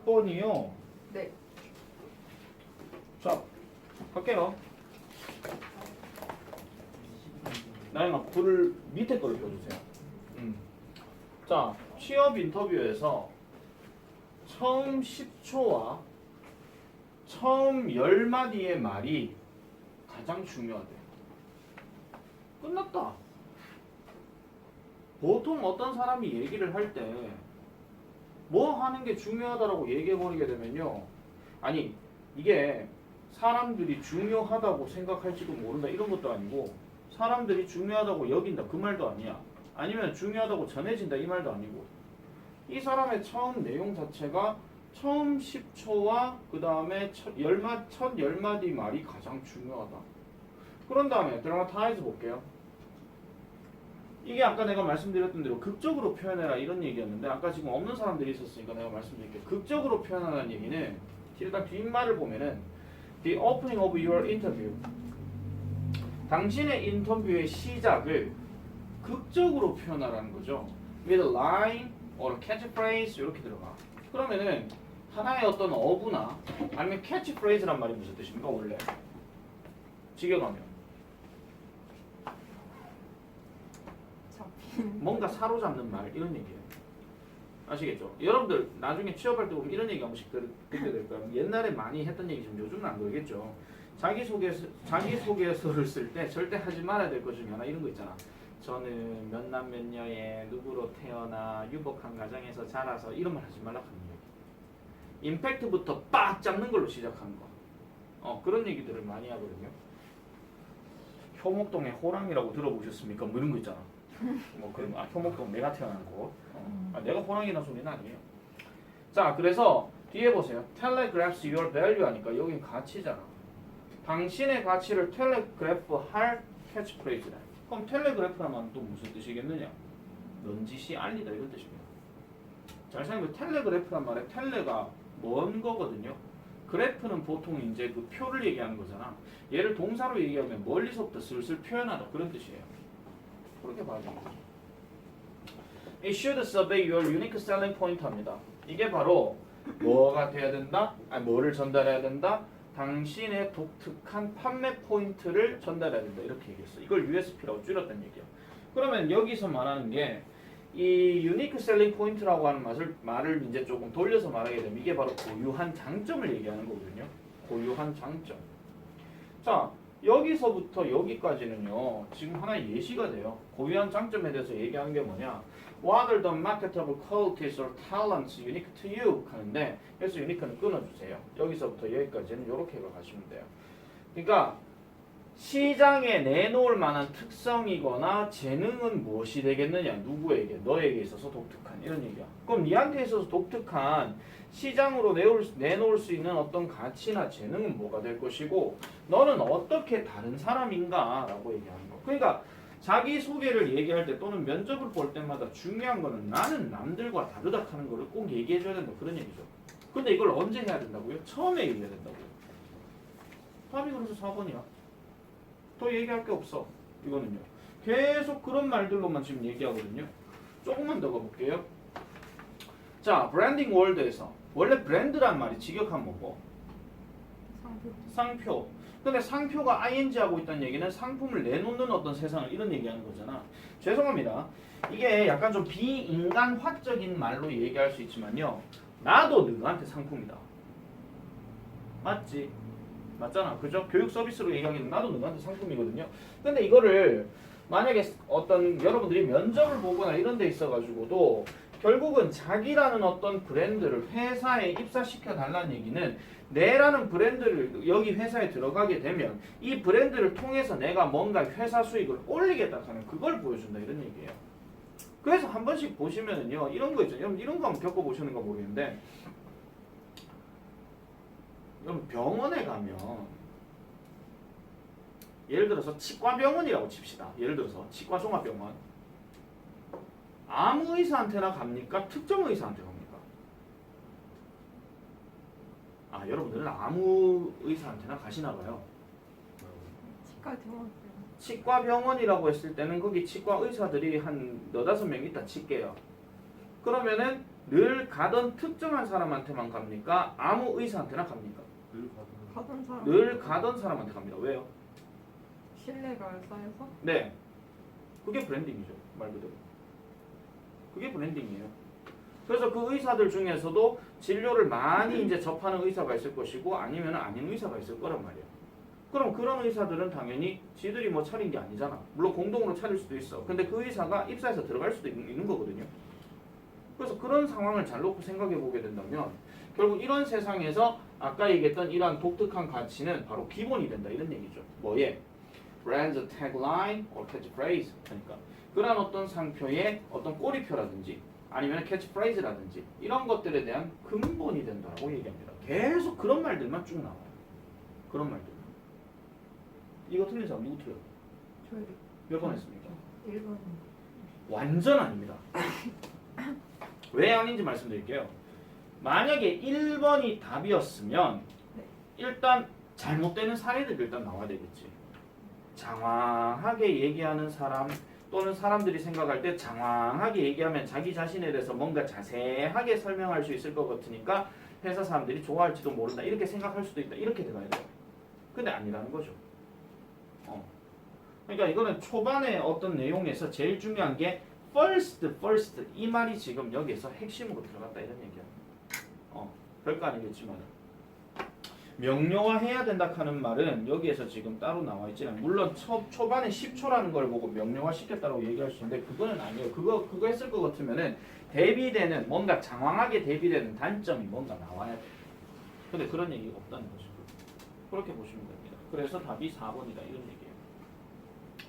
20번이요. 네. 자, 할게요. 나영아, 불을 밑에 거를 켜주세요. 자, 취업 인터뷰에서 처음 10초와 처음 10마디의 말이 가장 중요하대. 끝났다. 보통 어떤 사람이 얘기를 할 때 뭐 하는 게 중요하다라고 얘기해버리게 되면요. 아니, 이게 사람들이 중요하다고 생각할지도 모른다 이런 것도 아니고 사람들이 중요하다고 여긴다 그 말도 아니야. 아니면 중요하다고 전해진다 이 말도 아니고 이 사람의 처음 내용 자체가 처음 10초와 그 다음에 첫 10마디 말이 가장 중요하다. 그런 다음에 드라마타이즈 볼게요. 이게 아까 내가 말씀드렸던 대로 극적으로 표현해라 이런 얘기였는데 아까 지금 없는 사람들이 있었으니까 내가 말씀드릴게요. 극적으로 표현하라는 얘기는 일단 뒷말을 보면은 The opening of your interview 당신의 인터뷰의 시작을 극적으로 표현하라는 거죠. With a line or a catchphrase 이렇게 들어가. 그러면은 하나의 어떤 어구나 아니면 catchphrase란 말이 무슨 뜻입니까 원래? 직역하면 뭔가 사로잡는 말 이런 얘기예요. 아시겠죠? 여러분들 나중에 취업할 때 보면 이런 얘기 한 번씩 듣게 될 거예요. 옛날에 많이 했던 얘기지만 요즘은 안 그러겠죠. 자기소개서를 쓸 때 절대 하지 말아야 될 것 중에 하나 이런 거 있잖아. 저는 몇 남 몇 녀의 누구로 태어나 유복한 가정에서 자라서 이런 말 하지 말라고 하는 얘기. 임팩트부터 빡 잡는 걸로 시작하는 거. 그런 얘기들을 많이 하거든요. 효목동의 호랑이라고 들어보셨습니까? 뭐 이런 거 있잖아. 뭐 그런 거. 효목동 내가 태어난 곳. 내가 호랑이라는 소리는 아니에요. 자, 그래서 뒤에 보세요. Telegraphs your value 하니까 여긴 가치잖아. 당신의 가치를 텔레그래프 할 캐치프레이즈다. 그럼 텔레그래프라면 또 무슨 뜻이겠느냐? 넌지시 알리다 이런 뜻입니다. 잘 생각해. 텔레그래프란 말에 텔레가 먼 거거든요. 그래프는 보통 이제 그 표를 얘기하는 거잖아. 얘를 동사로 얘기하면 멀리서부터 슬슬 표현하다 그런 뜻이에요. 그렇게 봐야 됩니다. It should survey your unique selling point 합니다. 이게 바로 뭐가 돼야 된다? 뭐를 전달해야 된다? 당신의 독특한 판매 포인트를 전달해야 된다. 이렇게 얘기했어. 이걸 USP라고 줄였다는 얘기야. 그러면 여기서 말하는 게 이 유니크 셀링 포인트라고 하는 말을 이제 조금 돌려서 말하게 되면 이게 바로 고유한 장점을 얘기하는 거거든요. 고유한 장점. 자, 여기서부터 여기까지는요. 지금 하나의 예시가 돼요. 고유한 장점에 대해서 얘기하는 게 뭐냐? What are the marketable qualities or talents unique to you? 하는데 여기서 unique는 끊어주세요. 여기서부터 여기까지는 이렇게 가시면 돼요. 그러니까 시장에 내놓을 만한 특성이거나 재능은 무엇이 되겠느냐? 누구에게? 너에게 있어서 독특한 이런 얘기야. 그럼 니한테 있어서 독특한 시장으로 내놓을 수 있는 어떤 가치나 재능은 뭐가 될 것이고 너는 어떻게 다른 사람인가? 라고 얘기하는 거. 그러니까 자기소개를 얘기할 때 또는 면접을 볼 때마다 중요한 거는 나는 남들과 다르다 하는 거를 꼭 얘기해줘야 된다. 그런 얘기죠. 근데 이걸 언제 해야 된다고요? 처음에 얘기해야 된다고요. 답이 그래서 4번이야. 더 얘기할 게 없어. 이거는요. 계속 그런 말들로만 지금 얘기하거든요. 조금만 더 가볼게요. 자, 브랜딩 월드에서 원래 브랜드란 말이 직역하면 뭐고? 상표. 근데 상표가 ing 하고 있다는 얘기는 상품을 내놓는 어떤 세상을 이런 얘기하는 거잖아. 죄송합니다. 이게 약간 좀 비인간화적인 말로 얘기할 수 있지만요. 나도 너한테 상품이다. 맞지? 맞잖아. 그죠? 교육 서비스로 얘기하기는 나도 너한테 상품이거든요. 근데 이거를 만약에 어떤 여러분들이 면접을 보거나 이런 데 있어가지고도 결국은 자기라는 어떤 브랜드를 회사에 입사시켜 달라는 얘기는 내라는 브랜드를 여기 회사에 들어가게 되면 이 브랜드를 통해서 내가 뭔가 회사 수익을 올리겠다 하는 그걸 보여준다 이런 얘기예요. 그래서 한 번씩 보시면은요 이런 거 있죠. 여러분 이런 거 한번 겪어보시는가 모르겠는데 여러분 병원에 가면 예를 들어서 치과병원이라고 칩시다. 예를 들어서 치과종합병원 아무 의사한테나 갑니까? 특정 의사한테 갑니까? 여러분들은 아무 의사한테나 가시나 봐요. 치과 종합병원. 치과 병원이라고 했을 때는 거기 치과 의사들이 한 4-5명 있다 칠게요. 그러면은 늘 가던 특정한 사람한테만 갑니까? 아무 의사한테나 갑니까? 가던 사람. 늘 가던 사람한테 갑니다. 왜요? 신뢰가 쌓여서. 네. 그게 브랜딩이죠. 말 그대로. 그게 브랜딩이에요. 그래서 그 의사들 중에서도 진료를 많이 이제 접하는 의사가 있을 것이고 아니면 아닌 의사가 있을 거란 말이에요. 그럼 그런 의사들은 당연히 지들이 뭐 차린 게 아니잖아. 물론 공동으로 차릴 수도 있어. 근데 그 의사가 입사해서 들어갈 수도 있는 거거든요. 그래서 그런 상황을 잘 놓고 생각해 보게 된다면 결국 이런 세상에서 아까 얘기했던 이러한 독특한 가치는 바로 기본이 된다 이런 얘기죠. 뭐에? brand tagline or catchphrase 그러니까 그런 어떤 상표의 어떤 꼬리표라든지 아니면 캐치프레이즈라든지 이런 것들에 대한 근본이 된다고 얘기합니다. 계속 그런 말들만 쭉 나와요. 그런 말들만. 이거 틀린 사람 누구 틀려요? 저희 몇 번 했습니까? 1번. 완전 아닙니다. 왜 아닌지 말씀드릴게요. 만약에 1번이 답이었으면 일단 잘못되는 사례들이 일단 나와야 되겠지. 장황하게 얘기하는 사람 또는 사람들이 생각할 때 장황하게 얘기하면 자기 자신에 대해서 뭔가 자세하게 설명할 수 있을 것 같으니까 회사 사람들이 좋아할지도 모른다 이렇게 생각할 수도 있다 이렇게 들어가야 돼요. 근데 아니라는 거죠. 그러니까 이거는 초반에 어떤 내용에서 제일 중요한 게 first 이 말이 지금 여기에서 핵심으로 들어갔다 이런 얘기야. 별거 아니겠지만 명료화해야 된다 하는 말은 여기에서 지금 따로 나와 있지 않아요. 물론 초반에 10초라는 걸 보고 명료화 시켰다고 얘기할 수 있는데 그거는 아니에요. 그거 했을 것 같으면은 대비되는 뭔가 장황하게 대비되는 단점이 뭔가 나와야 돼. 근데 그런 얘기가 없다는 거죠. 그렇게 보시면 됩니다. 그래서 답이 4번이다 이런 얘기예요.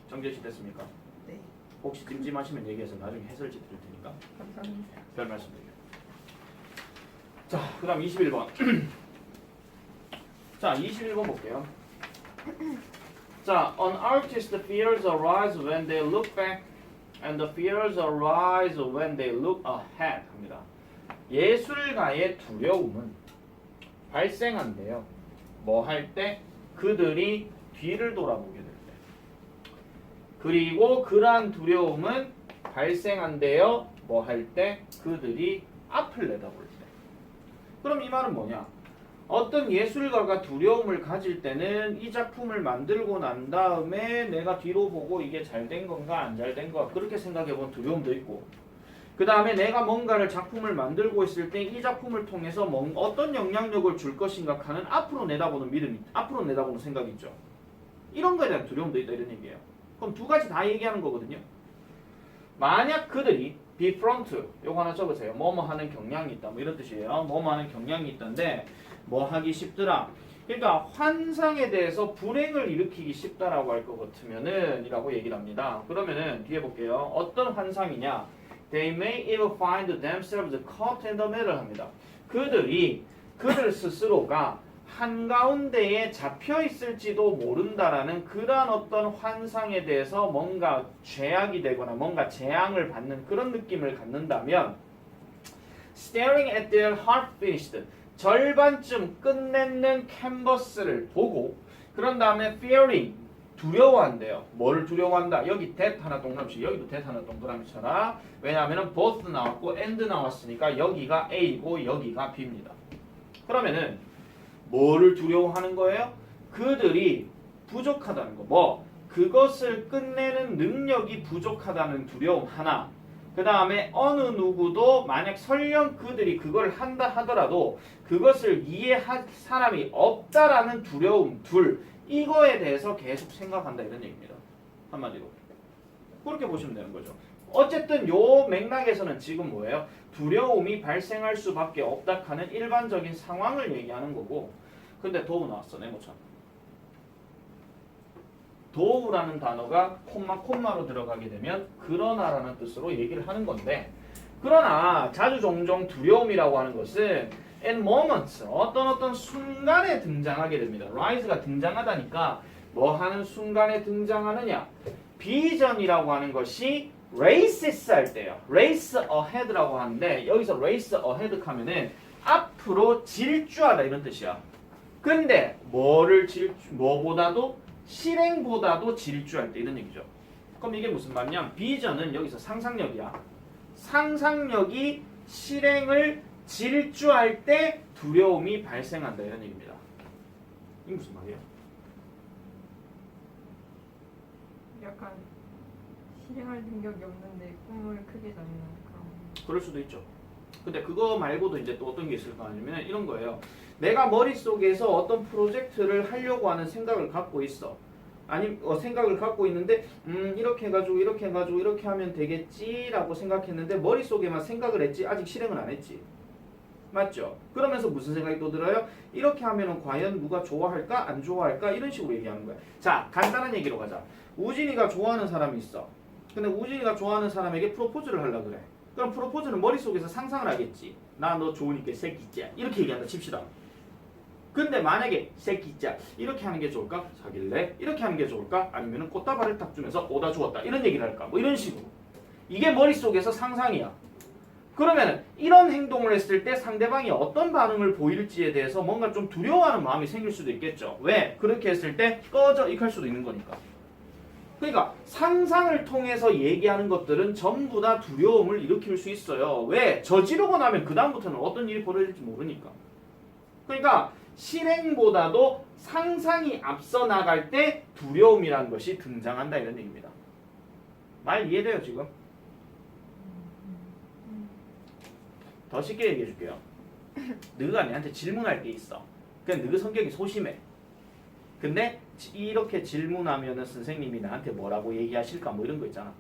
정제시 됐습니까? 네. 혹시 찜찜하시면 얘기해서 나중에 해설지 드릴 테니까 감사합니다. 별 말씀드려요. 자, 그 다음 21번. 자, 21번 볼게요. 자, an artist's fears arise when they look back and the fears arise when they look ahead 합니다. 예술가의 두려움은 발생한대요. 뭐 할 때? 그들이 뒤를 돌아보게 될 때. 그리고 그러한 두려움은 발생한대요. 뭐 할 때? 그들이 앞을 내다볼 때. 그럼 이 말은 뭐냐? 어떤 예술가가 두려움을 가질 때는 이 작품을 만들고 난 다음에 내가 뒤로 보고 이게 잘 된 건가 안 잘 된 건가 그렇게 생각해 본 두려움도 있고 그 다음에 내가 뭔가를 작품을 만들고 있을 때 이 작품을 통해서 어떤 영향력을 줄 것인가 하는 앞으로 내다보는 믿음이 앞으로 내다보는 생각이 있죠. 이런 거에 대한 두려움도 있다 이런 얘기예요. 그럼 두 가지 다 얘기하는 거거든요. 만약 그들이 be front 요거 하나 적으세요. 뭐뭐 하는 경향이 있다 뭐 이런 뜻이에요. 뭐뭐 하는 경향이 있던데 뭐 하기 쉽더라. 그러니까 환상에 대해서 불행을 일으키기 쉽다라고 할 것 같으면은 이라고 얘기를 합니다. 그러면은 뒤에 볼게요. 어떤 환상이냐? They may even find themselves caught in the middle 합니다. 그들 스스로가 한가운데에 잡혀 있을지도 모른다라는 그러한 어떤 환상에 대해서 뭔가 죄악이 되거나 뭔가 재앙을 받는 그런 느낌을 갖는다면 staring at their half finished 절반쯤 끝냈는 캔버스를 보고 그런 다음에 fearing 두려워한대요. 뭐를 두려워한다? 여기 that 하나 동그라미 여기도 that 하나 동그라미 쳐라. 왜냐하면 both 나왔고 and 나왔으니까 여기가 A고 여기가 B입니다. 그러면은 뭐를 두려워하는 거예요? 그들이 부족하다는 거. 뭐? 그것을 끝내는 능력이 부족하다는 두려움 하나. 그 다음에 어느 누구도 만약 설령 그들이 그걸 한다 하더라도 그것을 이해할 사람이 없다라는 두려움 둘. 이거에 대해서 계속 생각한다 이런 얘기입니다. 한마디로. 그렇게 보시면 되는 거죠. 어쨌든 요 맥락에서는 지금 뭐예요? 두려움이 발생할 수밖에 없다 하는 일반적인 상황을 얘기하는 거고 근데 도우 나왔어 네모차. 도우라는 단어가 콤마로 들어가게 되면 그러나라는 뜻으로 얘기를 하는 건데 그러나 자주 종종 두려움이라고 하는 것은 in moments 어떤 순간에 등장하게 됩니다. rise가 등장하다니까 뭐 하는 순간에 등장하느냐 비전이라고 하는 것이 races 할 때요. race ahead라고 하는데 여기서 race ahead 하면은 앞으로 질주하다 이런 뜻이야. 근데 뭐보다도 실행보다도 질주할 때 이런 얘기죠. 그럼 이게 무슨 말이냐? 비전은 여기서 상상력이야. 상상력이 실행을 질주할 때 두려움이 발생한다 이런 얘기입니다. 이게 무슨 말이에요? 약간 실행할 능력이 없는데 꿈을 크게 잡는 그런. 그럴 수도 있죠. 근데 그거 말고도 이제 또 어떤 게 있을까 하면 이런 거예요. 내가 머릿속에서 어떤 프로젝트를 하려고 하는 생각을 갖고 있어. 아니 생각을 갖고 있는데 이렇게 해가지고 이렇게 하면 되겠지라고 생각했는데 머릿속에만 생각을 했지 아직 실행을 안 했지. 맞죠? 그러면서 무슨 생각이 또 들어요? 이렇게 하면은 과연 누가 좋아할까 안 좋아할까 이런 식으로 얘기하는 거야. 자, 간단한 얘기로 가자. 우진이가 좋아하는 사람이 있어. 근데 우진이가 좋아하는 사람에게 프로포즈를 하려고 그래. 그럼 프로포즈는 머릿속에서 상상을 하겠지. 나 너 좋으니까 새끼자 이렇게 얘기한다 칩시다. 근데 만약에 새끼자 이렇게 하는 게 좋을까? 사귈래? 이렇게 하는 게 좋을까? 아니면 꽃다발을 딱 주면서 오다 주었다 이런 얘기를 할까? 뭐 이런 식으로. 이게 머릿속에서 상상이야. 그러면 이런 행동을 했을 때 상대방이 어떤 반응을 보일지에 대해서 뭔가 좀 두려워하는 마음이 생길 수도 있겠죠. 왜? 그렇게 했을 때 꺼져 이럴 수도 있는 거니까. 그러니까 상상을 통해서 얘기하는 것들은 전부 다 두려움을 일으킬 수 있어요. 왜? 저지르고 나면 그 다음부터는 어떤 일이 벌어질지 모르니까. 그러니까 실행보다도 상상이 앞서 나갈 때 두려움이라는 것이 등장한다 이런 얘기입니다. 말 이해돼요 지금? 더 쉽게 얘기해 줄게요. 너가 내한테 질문할 게 있어. 그냥 너 성격이 소심해. 근데 이렇게 질문하면은 선생님이 나한테 뭐라고 얘기하실까 뭐 이런 거 있잖아.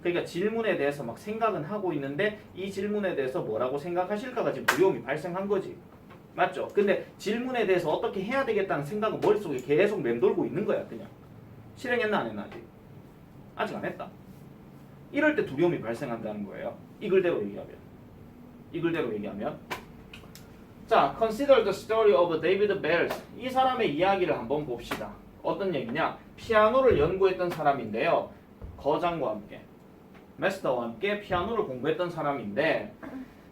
그러니까 질문에 대해서 막 생각은 하고 있는데 이 질문에 대해서 뭐라고 생각하실까가 지금 두려움이 발생한 거지. 맞죠? 근데 질문에 대해서 어떻게 해야 되겠다는 생각은 머릿속에 계속 맴돌고 있는 거야 그냥. 실행했나 안 했나 아직? 아직 안 했다. 이럴 때 두려움이 발생한다는 거예요. 이글대로 얘기하면 자, consider the story of David Bells. 이 사람의 이야기를 한번 봅시다. 어떤 얘기냐? 피아노를 연구했던 사람인데요. 거장과 함께 마스터와 함께 피아노를 공부했던 사람인데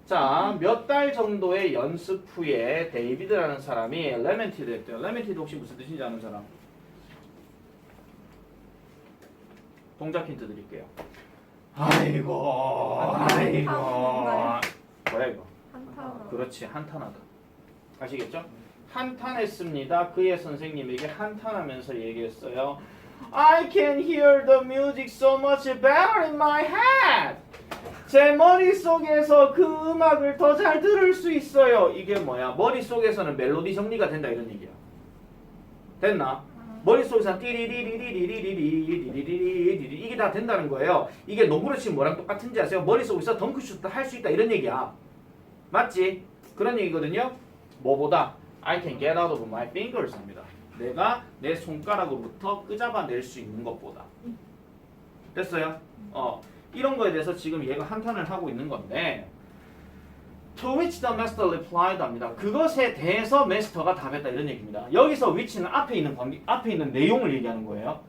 자, 몇 달 정도의 연습 후에 데이비드라는 사람이 레멘티드 했대요. 레멘티드 혹시 무슨 뜻인지 아는 사람? 동작 힌트 드릴게요. 아이고 뭐야 이거? 한타. 그렇지, 한탄하다. 아시겠죠? 한탄했습니다. 그의 선생님에게 한탄하면서 얘기했어요. I can hear the music so much better in my head. 제 머릿속에서 그 음악을 더 잘 들을 수 있어요. 이게 뭐야? 머릿속에서는 멜로디 정리가 된다 이런 얘기야. 됐나? 머릿속에서는 띠리리리리리리리리리리리리리리 이게 다 된다는 거예요. 이게 농구를 치면 뭐랑 똑같은지 아세요? 머릿속에서 덩크슛도 할 수 있다 이런 얘기야. 맞지? 그런 얘기거든요. 뭐보다 I can get out of my fingers 합니다. 내가 내 손가락으로부터 끄잡아낼 수 있는 것보다. 됐어요? 이런 거에 대해서 지금 얘가 한탄을 하고 있는 건데 To which the master replied 합니다. 그것에 대해서 마스터가 답했다 이런 얘기입니다. 여기서 which는 앞에 있는 내용을 얘기하는 거예요.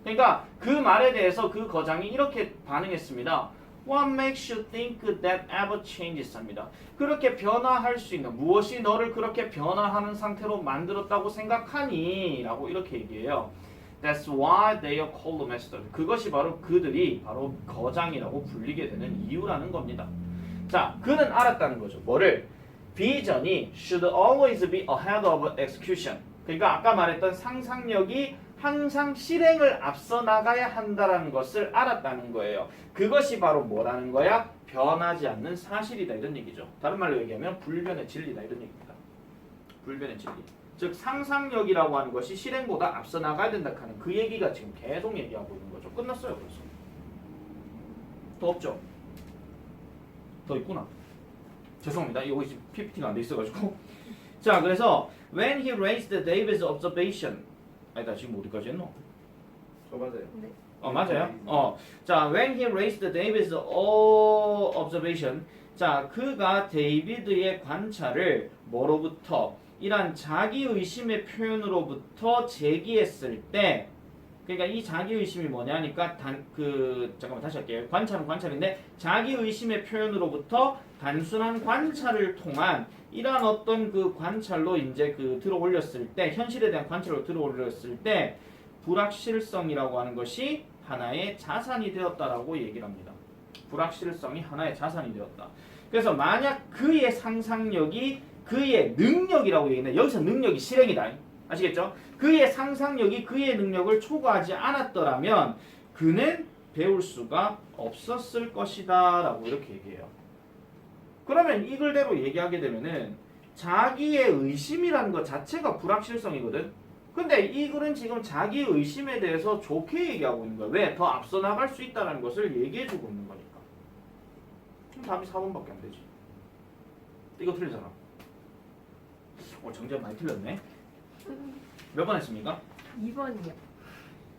그러니까 그 말에 대해서 그 거장이 이렇게 반응했습니다. What makes you think that ever changes? 합니다. 그렇게 변화할 수 있는 무엇이 너를 그렇게 변화하는 상태로 만들었다고 생각하니? 라고 이렇게 얘기해요. That's why they are called master. 그것이 바로 그들이 바로 거장이라고 불리게 되는 이유라는 겁니다. 자, 그는 알았다는 거죠. 뭐를? 비전이 should always be ahead of execution. 그러니까 아까 말했던 상상력이 항상 실행을 앞서 나가야 한다는 것을 알았다는 거예요. 그것이 바로 뭐라는 거야? 변하지 않는 사실이다 이런 얘기죠. 다른 말로 얘기하면 불변의 진리다 이런 얘기입니다. 불변의 진리. 즉 상상력이라고 하는 것이 실행보다 앞서 나가야 된다 하는 그 얘기가 지금 계속 얘기하고 있는 거죠. 끝났어요 벌써. 더 없죠? 더 있구나. 죄송합니다. 이거 지금 PPT가 안 돼 있어가지고. 자, 그래서 when he raised David's observation. 아니다, 지금 어디까지 했노? 맞아요. 네. 맞아요. 자, when he raised David's observation. 자, 그가 데이비드의 관찰을 뭐로부터? 이란 자기 의심의 표현으로부터 제기했을 때, 그러니까 이 자기 의심이 뭐냐니까 잠깐만 다시 할게요. 관찰은 관찰인데 자기 의심의 표현으로부터 단순한 관찰을 통한 이러한 어떤 그 관찰로 이제 그 들어올렸을 때 현실에 대한 관찰로 들어올렸을 때 불확실성이라고 하는 것이 하나의 자산이 되었다라고 얘기를 합니다. 불확실성이 하나의 자산이 되었다. 그래서 만약 그의 상상력이 그의 능력이라고 얘기해. 여기서 능력이 실행이다. 아시겠죠? 그의 상상력이 그의 능력을 초과하지 않았더라면 그는 배울 수가 없었을 것이다 라고 이렇게 얘기해요. 그러면 이 글대로 얘기하게 되면은 자기의 의심이라는 것 자체가 불확실성이거든. 근데 이 글은 지금 자기 의심에 대해서 좋게 얘기하고 있는 거야. 왜? 더 앞서 나갈 수 있다는 것을 얘기해주고 있는 거니까. 그럼 답이 4번밖에 안 되지. 이거 틀리잖아. 정답 많이 틀렸네. 몇 번 했습니까? 2번이요.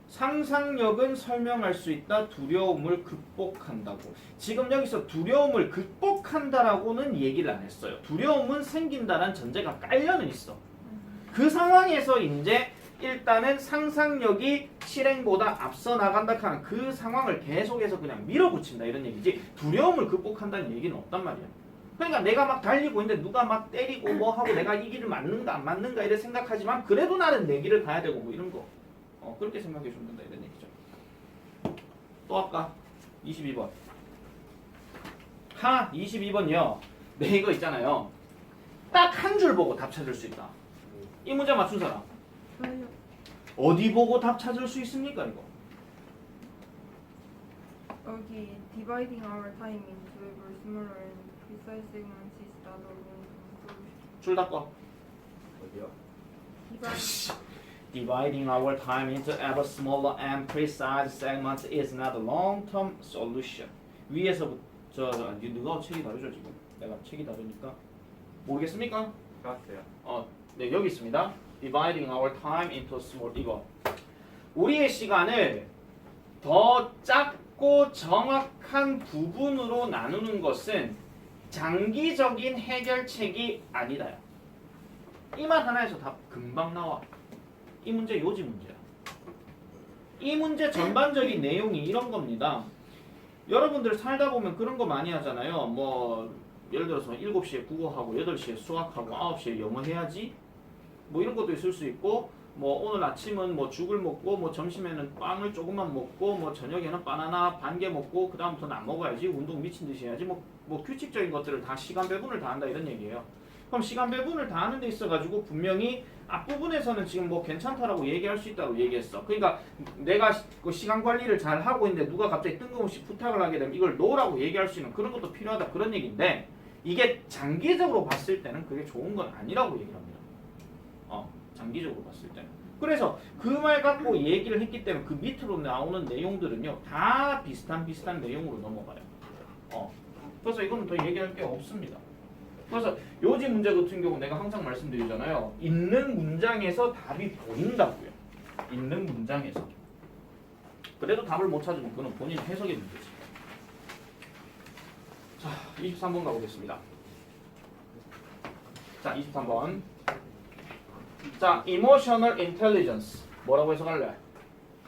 상상력은 설명할 수 있다. 두려움을 극복한다고. 지금 여기서 두려움을 극복한다라고는 얘기를 안 했어요. 두려움은 생긴다는 전제가 깔려는 있어. 그 상황에서 이제 일단은 상상력이 실행보다 앞서 나간다 하는 그 상황을 계속해서 그냥 밀어붙인다 이런 얘기지 두려움을 극복한다는 얘기는 없단 말이야. 그러니까 내가 막 달리고 있는데 누가 막 때리고 뭐 하고 내가 이 길을 맞는가 안 맞는가 이래 생각하지만 그래도 나는 내 길을 가야 되고 뭐 이런 거 그렇게 생각해 주면 된다 이런 얘기죠. 또 할까? 22번 22번이요. 네 이거 있잖아요. 딱 한 줄 보고 답 찾을 수 있다. 이 문제 맞춘 사람 저요. 어디 보고 답 찾을 수 있습니까 이거? 여기 dividing our time into ever smaller and precise segments is not a long-term solution. 줄 닫고 어디요? Dividing our time into ever smaller and precise segments is not a long-term solution. 위에서부터 누가 책이 다르죠 지금? 내가 책이 다르니까 모르겠습니까? 봤어요. 네 여기 있습니다. Dividing our time into small 이거 우리의 시간을 더 작고 정확한 부분으로 나누는 것은 장기적인 해결책이 아니다. 이 말 하나에서 답 금방 나와. 이 문제 요지 문제야. 이 문제 전반적인 내용이 이런 겁니다. 여러분들 살다 보면 그런 거 많이 하잖아요. 뭐 예를 들어서 7시에 국어하고 8시에 수학하고 9시에 영어 해야지. 뭐 이런 것도 있을 수 있고 뭐 오늘 아침은 뭐 죽을 먹고 뭐 점심에는 빵을 조금만 먹고 뭐 저녁에는 바나나 반 개 먹고 그 다음부터는 안 먹어야지. 운동 미친 듯이 해야지. 뭐 규칙적인 것들을 다 시간 배분을 다 한다 이런 얘기예요. 그럼 시간 배분을 다 하는 데 있어가지고 분명히 앞부분에서는 지금 뭐 괜찮다라고 얘기할 수 있다고 얘기했어. 그러니까 내가 그 시간 관리를 잘 하고 있는데 누가 갑자기 뜬금없이 부탁을 하게 되면 이걸 놓으라고 얘기할 수 있는 그런 것도 필요하다 그런 얘기인데 이게 장기적으로 봤을 때는 그게 좋은 건 아니라고 얘기를 합니다. 장기적으로 봤을 때는. 그래서 그 말 갖고 얘기를 했기 때문에 그 밑으로 나오는 내용들은요 다 비슷한 내용으로 넘어가요. 그래서 이거는 더 얘기할 게 없습니다. 그래서 요지 문제 같은 경우 내가 항상 말씀드리잖아요. 있는 문장에서 답이 보인다고요. 있는 문장에서. 그래도 답을 못 찾으면 그건 본인 해석의 문제지. 자, 23번 가보겠습니다. 자, 23번. 자, emotional intelligence. 뭐라고 해석할래?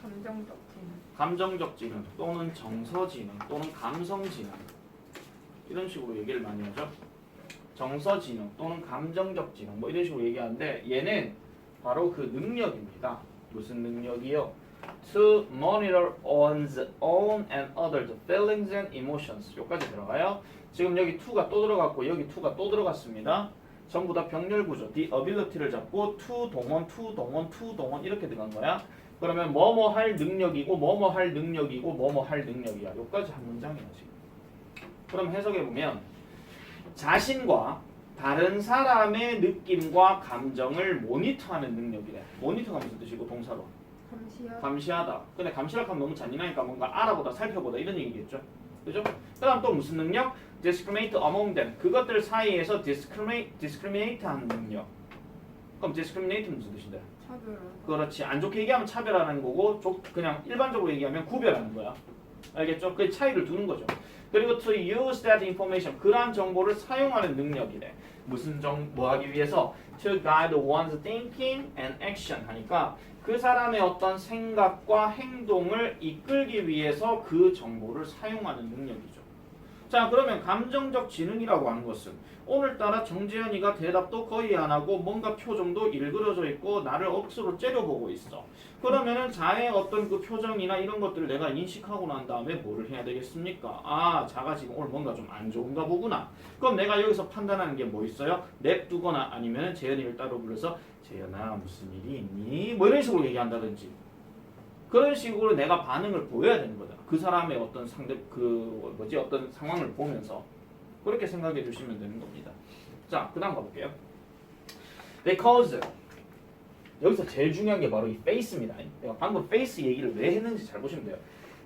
감정적 지능. 감정적 지능 또는 정서 지능 또는 감성 지능. 이런 식으로 얘기를 많이 하죠. 정서 지능 또는 감정적 지능 뭐 이런 식으로 얘기하는데 얘는 바로 그 능력입니다. 무슨 능력이요? To monitor one's own and others' feelings and emotions. 여기까지 들어가요. 지금 여기 to가 또 들어갔고 여기 to가 또 들어갔습니다. 전부 다 병렬 구조. the ability를 잡고 to 동원 이렇게 들어간 거야. 그러면 뭐뭐 할 능력이고 뭐뭐 할 능력이고 뭐뭐 할 능력이야. 여기까지 한 문장이야 지금. 그럼 해석해 보면 자신과 다른 사람의 느낌과 감정을 모니터하는 능력이래. 모니터가 무슨 뜻이고 동사로? 감시하다. 근데 감시라고 하면 너무 잔인하니까 뭔가 알아보다 살펴보다 이런 얘기겠죠. 그죠? 그 다음 또 무슨 능력? discriminate among them. 그것들 사이에서 discriminate 하는 능력. 그럼 discriminate는 무슨 뜻인데? 차별하다. 그렇지. 안 좋게 얘기하면 차별하는 거고 그냥 일반적으로 얘기하면 구별하는 거야. 알겠죠? 그 차이를 두는 거죠. 그리고 to use that information. 그러한 정보를 사용하는 능력이래. 무슨 뭐 하기 위해서? to guide one's thinking and action 하니까 그 사람의 어떤 생각과 행동을 이끌기 위해서 그 정보를 사용하는 능력이죠. 자, 그러면 감정적 지능이라고 하는 것은 오늘따라 정재현이가 대답도 거의 안 하고 뭔가 표정도 일그러져 있고 나를 억수로 째려보고 있어. 그러면은 자의 어떤 그 표정이나 이런 것들을 내가 인식하고 난 다음에 뭐를 해야 되겠습니까? 아, 자가 지금 오늘 뭔가 좀 안 좋은가 보구나. 그럼 내가 여기서 판단하는 게 뭐 있어요? 냅두거나 아니면 재현이를 따로 불러서 재현아 무슨 일이 있니? 뭐 이런 식으로 얘기한다든지 그런 식으로 내가 반응을 보여야 되는 거잖아. 그 사람의 어떤 상대 어떤 상황을 보면서 그렇게 생각해 주시면 되는 겁니다. 자, 그다음 가볼게요. Because 여기서 제일 중요한 게 바로 이 face입니다. 내가 방금 face 얘기를 왜 했는지 잘 보시면 돼요.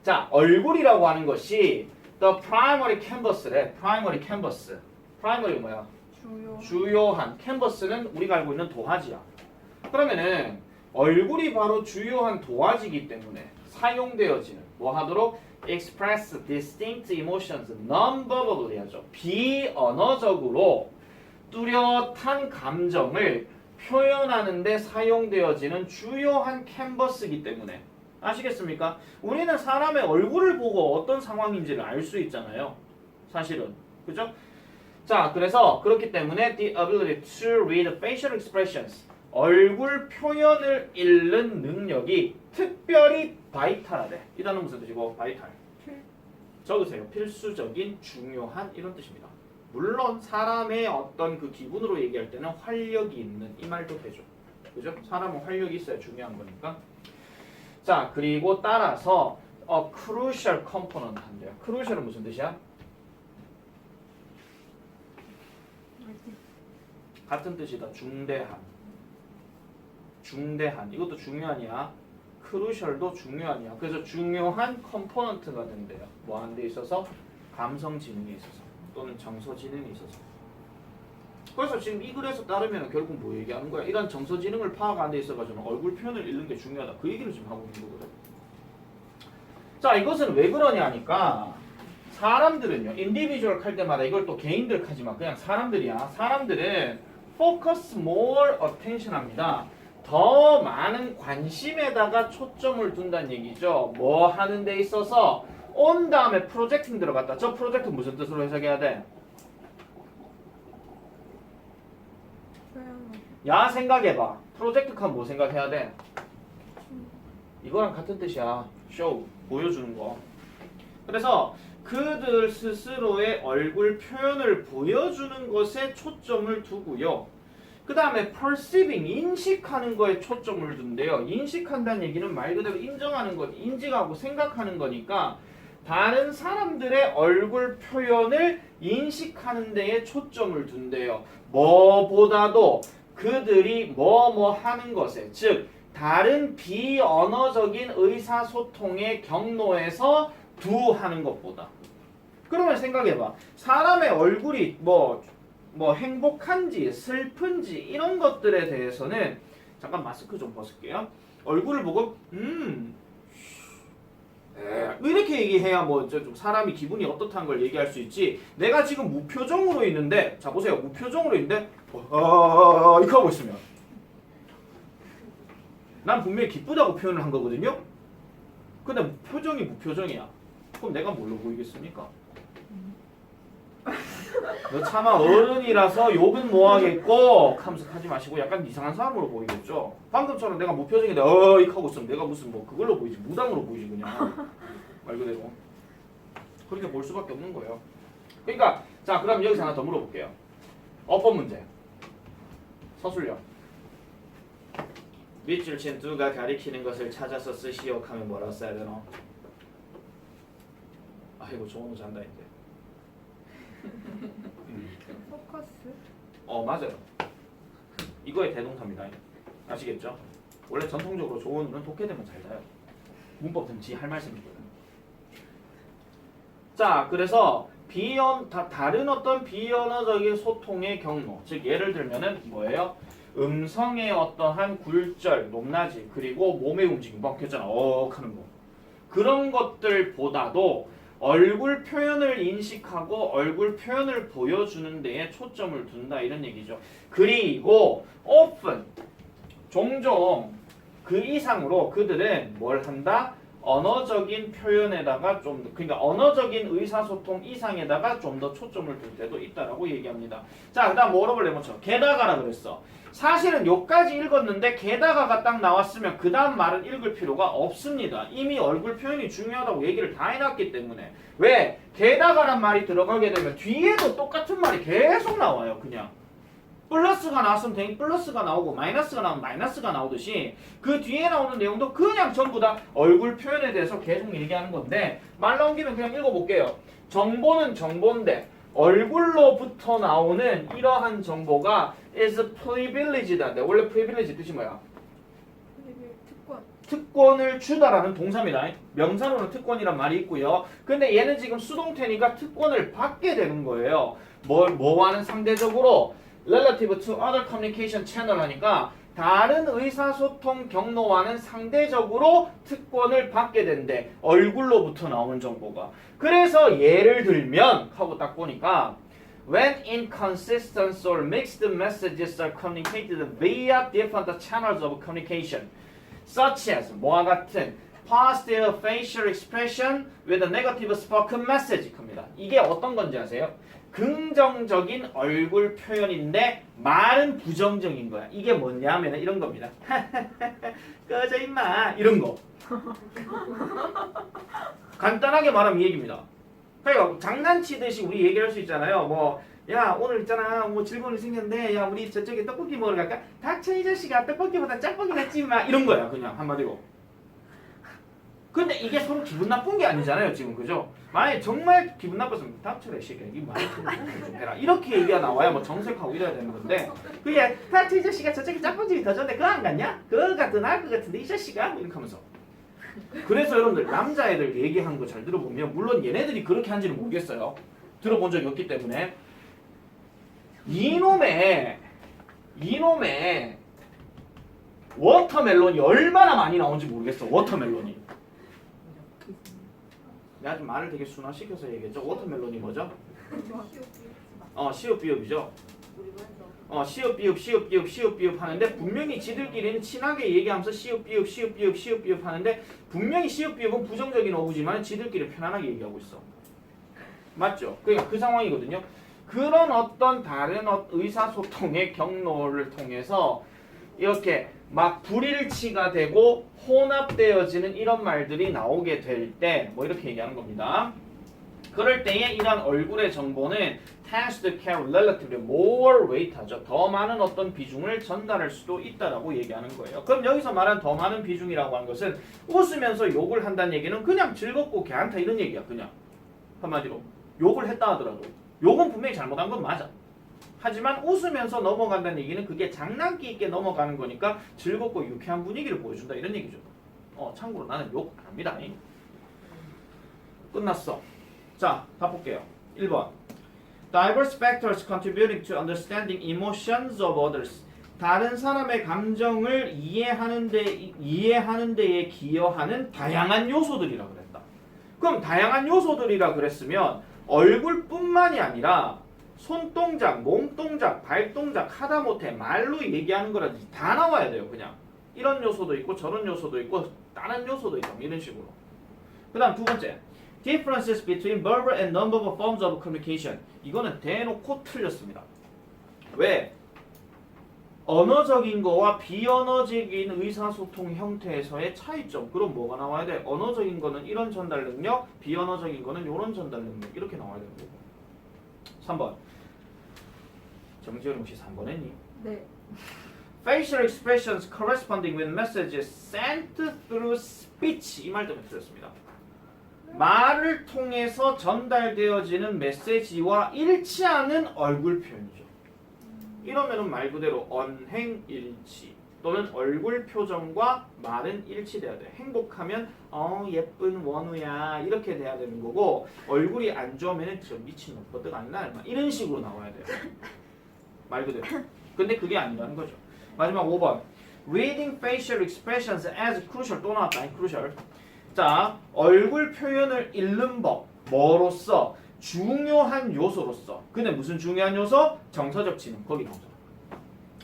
자, 얼굴이라고 하는 것이 the primary canvas래. primary canvas. primary가 뭐야? 주요한. canvas는 우리가 알고 있는 도화지야. 그러면은 얼굴이 바로 주요한 도화지이기 때문에 사용되어지는 뭐 하도록 express distinct emotions non-verbally 하죠. 비언어적으로 뚜렷한 감정을 표현하는 데 사용되어지는 주요한 캔버스이기 때문에 아시겠습니까? 우리는 사람의 얼굴을 보고 어떤 상황인지를 알 수 있잖아요. 사실은. 그죠? 자, 그래서 그렇기 때문에 the ability to read facial expressions 얼굴 표현을 읽는 능력이 특별히 바이탈하대. 이 단어 무슨 뜻이고? 바이탈. 적으세요. 필수적인, 중요한 이런 뜻입니다. 물론 사람의 어떤 그 기분으로 얘기할 때는 활력이 있는 이 말도 되죠. 그죠? 사람은 활력이 있어야 중요한 거니까. 자, 그리고 따라서 crucial component 한대요. crucial은 무슨 뜻이야? 같은 뜻이다. 중대한. 중대한. 이것도 중요한이야. 크루셜도 중요한이야. 그래서 중요한 컴포넌트가 된대요. 뭐 하는 데 있어서? 감성 지능에 있어서 또는 정서 지능에 있어서. 그래서 지금 이 글에서 따르면 결국 뭐 얘기하는 거야? 이런 정서 지능을 파악하는 데 있어가지고 얼굴 표현을 읽는 게 중요하다. 그 얘기를 지금 하고 있는 거거든. 자, 이것은 왜 그러냐니까 사람들은요. 인디비주얼 할 때마다 이걸 또 개인들 하지만 그냥 사람들이야. 사람들은 focus more attention 합니다. 더 많은 관심에다가 초점을 둔다는 얘기죠. 뭐 하는 데 있어서 on 다음에 프로젝팅 들어갔다. 저 프로젝트 무슨 뜻으로 해석해야 돼? 야, 생각해봐. 프로젝트 하면 뭐 생각해야 돼? 이거랑 같은 뜻이야. show, 보여주는 거. 그래서 그들 스스로의 얼굴 표현을 보여주는 것에 초점을 두고요. 그 다음에 perceiving, 인식하는 거에 초점을 둔대요. 인식한다는 얘기는 말 그대로 인정하는 것, 인지하고 생각하는 거니까 다른 사람들의 얼굴 표현을 인식하는 데에 초점을 둔대요. 뭐보다도 그들이 뭐 하는 것에, 즉 다른 비언어적인 의사소통의 경로에서 하는 것보다. 그러면 생각해봐. 사람의 얼굴이 뭐 행복한지 슬픈지 이런 것들에 대해서는 잠깐 마스크 좀 벗을게요. 얼굴을 보고 이렇게 얘기해야 뭐 좀 사람이 기분이 어떻다는 걸 얘기할 수 있지. 내가 지금 무표정으로 있는데 자 보세요. 무표정으로 있는데 이렇게 하고 있으면 난 분명히 기쁘다고 표현을 한 거거든요. 근데 표정이 무표정이야. 그럼 내가 뭘로 보이겠습니까? 너 차마 어른이라서 욕은 뭐 하겠고 하면서 하지 마시고 약간 이상한 사람으로 보이겠죠. 방금처럼 내가 무표정인데 이렇게 하고 있으면 내가 무슨 뭐 그걸로 보이지 무당으로 보이지 그냥 말 그대로 그렇게 볼 수밖에 없는 거예요. 그러니까 자 그럼 여기서 하나 더 물어볼게요. 어법 문제 서술형 밑줄 친 두가 가리키는 것을 찾아서 쓰시오 하면 뭐라고 써야 되나? 아이고 조원우 잔다 이제. 포커스? 맞아요. 이거의 대동사입니다. 아시겠죠? 원래 전통적으로 조원우는 독해되면 잘 자요. 문법 등지 할 말씀이거든요. 자, 그래서 다른 어떤 비언어적인 소통의 경로, 즉 예를 들면은 뭐예요? 음성의 어떠한 굴절, 높낮이, 그리고 몸의 움직임, 막 했잖아. 하는 거. 그런 것들보다도 얼굴 표현을 인식하고 얼굴 표현을 보여주는 데에 초점을 둔다 이런 얘기죠. 그리고 often 종종 그 이상으로 그들은 뭘 한다? 언어적인 표현에다가 좀 더, 그러니까 언어적인 의사소통 이상에다가 좀 더 초점을 둘 때도 있다라고 얘기합니다. 자, 그다음 뭐로 볼래면죠? 게다가라 그랬어. 사실은 요까지 읽었는데 게다가가 딱 나왔으면 그 다음 말은 읽을 필요가 없습니다. 이미 얼굴 표현이 중요하다고 얘기를 다 해놨기 때문에. 왜? 게다가란 말이 들어가게 되면 뒤에도 똑같은 말이 계속 나와요. 그냥. 플러스가 나왔으면 당연히 플러스가 나오고 마이너스가 나오면 마이너스가 나오듯이 그 뒤에 나오는 내용도 그냥 전부 다 얼굴 표현에 대해서 계속 얘기하는 건데 말 나온 김에 그냥 읽어볼게요. 정보는 정보인데 얼굴로부터 나오는 이러한 정보가 is privileged인데 원래 privilege 뜻이 뭐야? 특권. 특권을 주다라는 동사입니다. 명사로는 특권이란 말이 있고요. 근데 얘는 지금 수동태니까 특권을 받게 되는 거예요. 뭐와는 상대적으로 relative to other communication channel 하니까 다른 의사소통 경로와는 상대적으로 특권을 받게 된대. 얼굴로부터 나오는 정보가. 그래서 예를 들면 하고 딱 보니까 when inconsistent or mixed messages are communicated via different channels of communication such as 뭐와 같은 positive facial expression with a negative spoken message 겁니다. 이게 어떤 건지 아세요? 긍정적인 얼굴 표현인데 말은 부정적인 거야. 이게 뭐냐면 이런 겁니다. 꺼져 임마 이런 거. 간단하게 말하면 이 얘기입니다. 그러니까 장난치듯이 우리 얘기할 수 있잖아요. 뭐 야 오늘 있잖아 뭐 즐거운 일 생겼는데 야 우리 저쪽에 떡볶이 먹으러 갈까? 닥쳐 이 자식아 떡볶이보다 짬뽕이 낫지 마 이런 거야 그냥 한마디로. 근데 이게 서로 기분 나쁜 게 아니잖아요 지금 그죠? 만약에 정말 기분 나빴으면 닥쳐라 이 새끼야 이 말 좀 해라 이렇게 얘기가 나와야 뭐 정색하고 이래야 되는 건데 그게 닥쳐 이 자식아 저쪽에 짬뽕집이 더 좋은데 그거 안 갔냐? 그거가 더 나을 것 같은데 이 자식아 뭐 이렇게 하면서 그래서 여러분들 남자애들 얘기하는 거 잘 들어보면 물론 얘네들이 그렇게 한지는 모르겠어요. 들어본 적이 없기 때문에 이놈의 워터멜론이 얼마나 많이 나온지 모르겠어. 워터멜론이 내가 좀 말을 되게 순화시켜서 얘기했죠. 워터멜론이 뭐죠? 시옷 비읍이죠. 시옷 비읍 하는데 분명히 지들끼리는 친하게 얘기하면서 시옷 비읍 하는데 분명히 시옷 비읍은 부정적인 어구지만 지들끼리 편안하게 얘기하고 있어. 맞죠? 그러니까 그 상황이거든요. 그런 어떤 다른 의사소통의 경로를 통해서 이렇게 막 불일치가 되고 혼합되어지는 이런 말들이 나오게 될 때 뭐 이렇게 얘기하는 겁니다. 그럴 때에 이런 얼굴의 정보는 tends to carry relatively more weight 하죠. 더 많은 어떤 비중을 전달할 수도 있다라고 얘기하는 거예요. 그럼 여기서 말한 더 많은 비중이라고 하는 것은 웃으면서 욕을 한다는 얘기는 그냥 즐겁고 괜찮다 이런 얘기야. 그냥 한마디로 욕을 했다 하더라도 욕은 분명히 잘못한 건 맞아. 하지만 웃으면서 넘어간다는 얘기는 그게 장난기 있게 넘어가는 거니까 즐겁고 유쾌한 분위기를 보여준다 이런 얘기죠. 참고로 나는 욕 안 합니다. 끝났어. 자, 다 볼게요. 1번. Diverse factors contributing to understanding emotions of others. 다른 사람의 감정을 이해하는 데에 기여하는 다양한 요소들이라 그랬다. 그럼 다양한 요소들이라 그랬으면 얼굴뿐만이 아니라 손동작, 몸동작, 발동작, 하다못해 말로 얘기하는 거라든지 다 나와야 돼요. 그냥 이런 요소도 있고 저런 요소도 있고 다른 요소도 있고 이런 식으로. 그 다음 두 번째 Differences between verbal and non-verbal forms of communication. 이거는 대놓고 틀렸습니다. 왜? 언어적인 거와 비언어적인 의사소통 형태에서의 차이점. 그럼 뭐가 나와야 돼? 언어적인 거는 이런 전달 능력, 비언어적인 거는 이런 전달 능력. 이렇게 나와야 되는 거고. 3번. 정지현 혹시 3번 했니? 네. Facial expressions corresponding with messages sent through speech. 이 말 때문에 틀렸습니다. 말을 통해서 전달되어지는 메시지와 일치하는 얼굴 표현이죠. 이러면은 말 그대로 언행일치 또는 얼굴 표정과 말은 일치돼야 돼. 행복하면 예쁜 원우야 이렇게 돼야 되는 거고 얼굴이 안 좋으면은 저 미친놈 버뜩 안 나 이런 식으로 나와야 돼요. 말 그대로. 근데 그게 아니라는 거죠. 마지막 5번. Reading facial expressions as crucial 또 나왔다. crucial. 자, 얼굴 표현을 읽는 법 뭐로써? 중요한 요소로서. 근데 무슨 중요한 요소? 정서적 지능. 거기 나오잖아.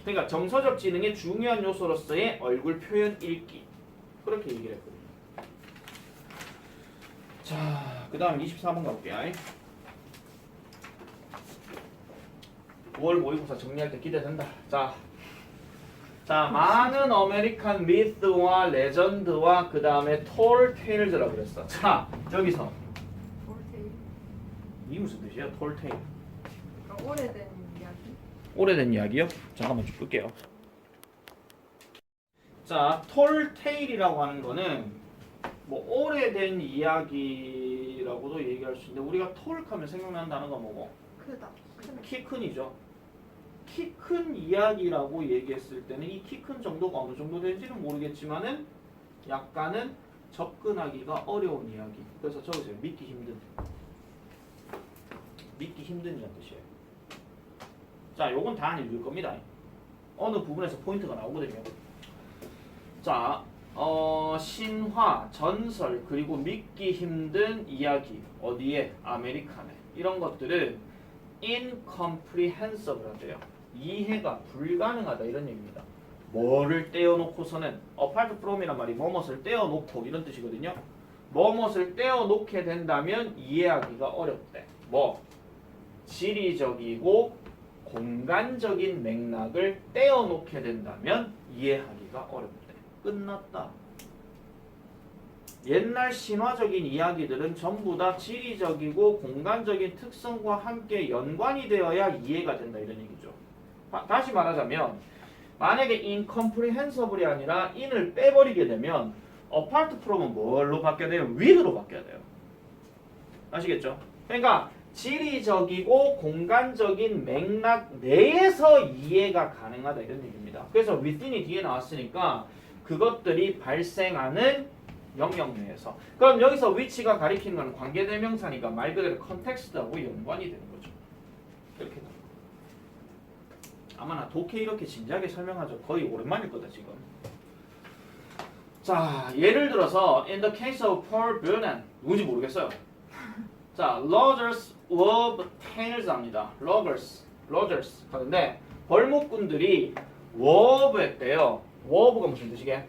그러니까 정서적 지능의 중요한 요소로서의 얼굴 표현 읽기. 그렇게 얘기를 했거든요. 자, 그 다음 24번 가볼게요. 9월 모의고사 정리할 때 기대된다. 자, 많은 아메리칸 미스와 레전드와 그 다음에 톨테일즈라고 그랬어. 자, 여기서 톨테일. 이 무슨 뜻이야? 톨테일. 그러니까 오래된 이야기. 오래된 이야기요? 잠깐만 좀 끌게요. 자, 톨테일이라고 하는 거는 뭐 오래된 이야기라고도 얘기할 수 있는데 우리가 톨하면 생각나는 단어가 뭐고? 크다. 키 큰이죠. 키 큰 이야기라고 얘기했을 때는 이 키 큰 정도가 어느 정도 되는지는 모르겠지만은 약간은 접근하기가 어려운 이야기. 그래서 적으세요. 믿기 힘든. 믿기 힘든이라는 뜻이에요. 자, 요건 다 안 읽을 겁니다. 어느 부분에서 포인트가 나오거든요. 자, 신화, 전설, 그리고 믿기 힘든 이야기. 어디에? 아메리칸에. 이런 것들은 incomprehensible 하대요. 이해가 불가능하다 이런 얘기입니다. 뭐를 떼어놓고서는 apart from이란 말이 뭐뭇을 떼어놓고 이런 뜻이거든요. 뭐뭇을 떼어놓게 된다면 이해하기가 어렵대. 뭐? 지리적이고 공간적인 맥락을 떼어놓게 된다면 이해하기가 어렵대. 끝났다. 옛날 신화적인 이야기들은 전부 다 지리적이고 공간적인 특성과 함께 연관이 되어야 이해가 된다 이런 얘기죠. 다시 말하자면 만약에 incomprehensible이 아니라 in을 빼버리게 되면 apart from은 뭘로 바뀌어야 돼요? with로 바뀌어야 돼요. 아시겠죠? 그러니까 지리적이고 공간적인 맥락 내에서 이해가 가능하다 이런 얘기입니다. 그래서 within이 뒤에 나왔으니까 그것들이 발생하는 영역 내에서. 그럼 여기서 위치가 가리키는 건 관계대명사니까 말 그대로 컨텍스트하고 연관이 되는 거죠. 이렇게. 아마 나 독해 이렇게 진지하게 설명하죠. 거의 오랜만일 거다 지금. 자, 예를 들어서 in the case of Paul Bunyan 누군지 모르겠어요. 자, Rogers of Tains합니다. Rogers 하는데 벌목꾼들이 워브했대요. 워브가 무슨 뜻이게?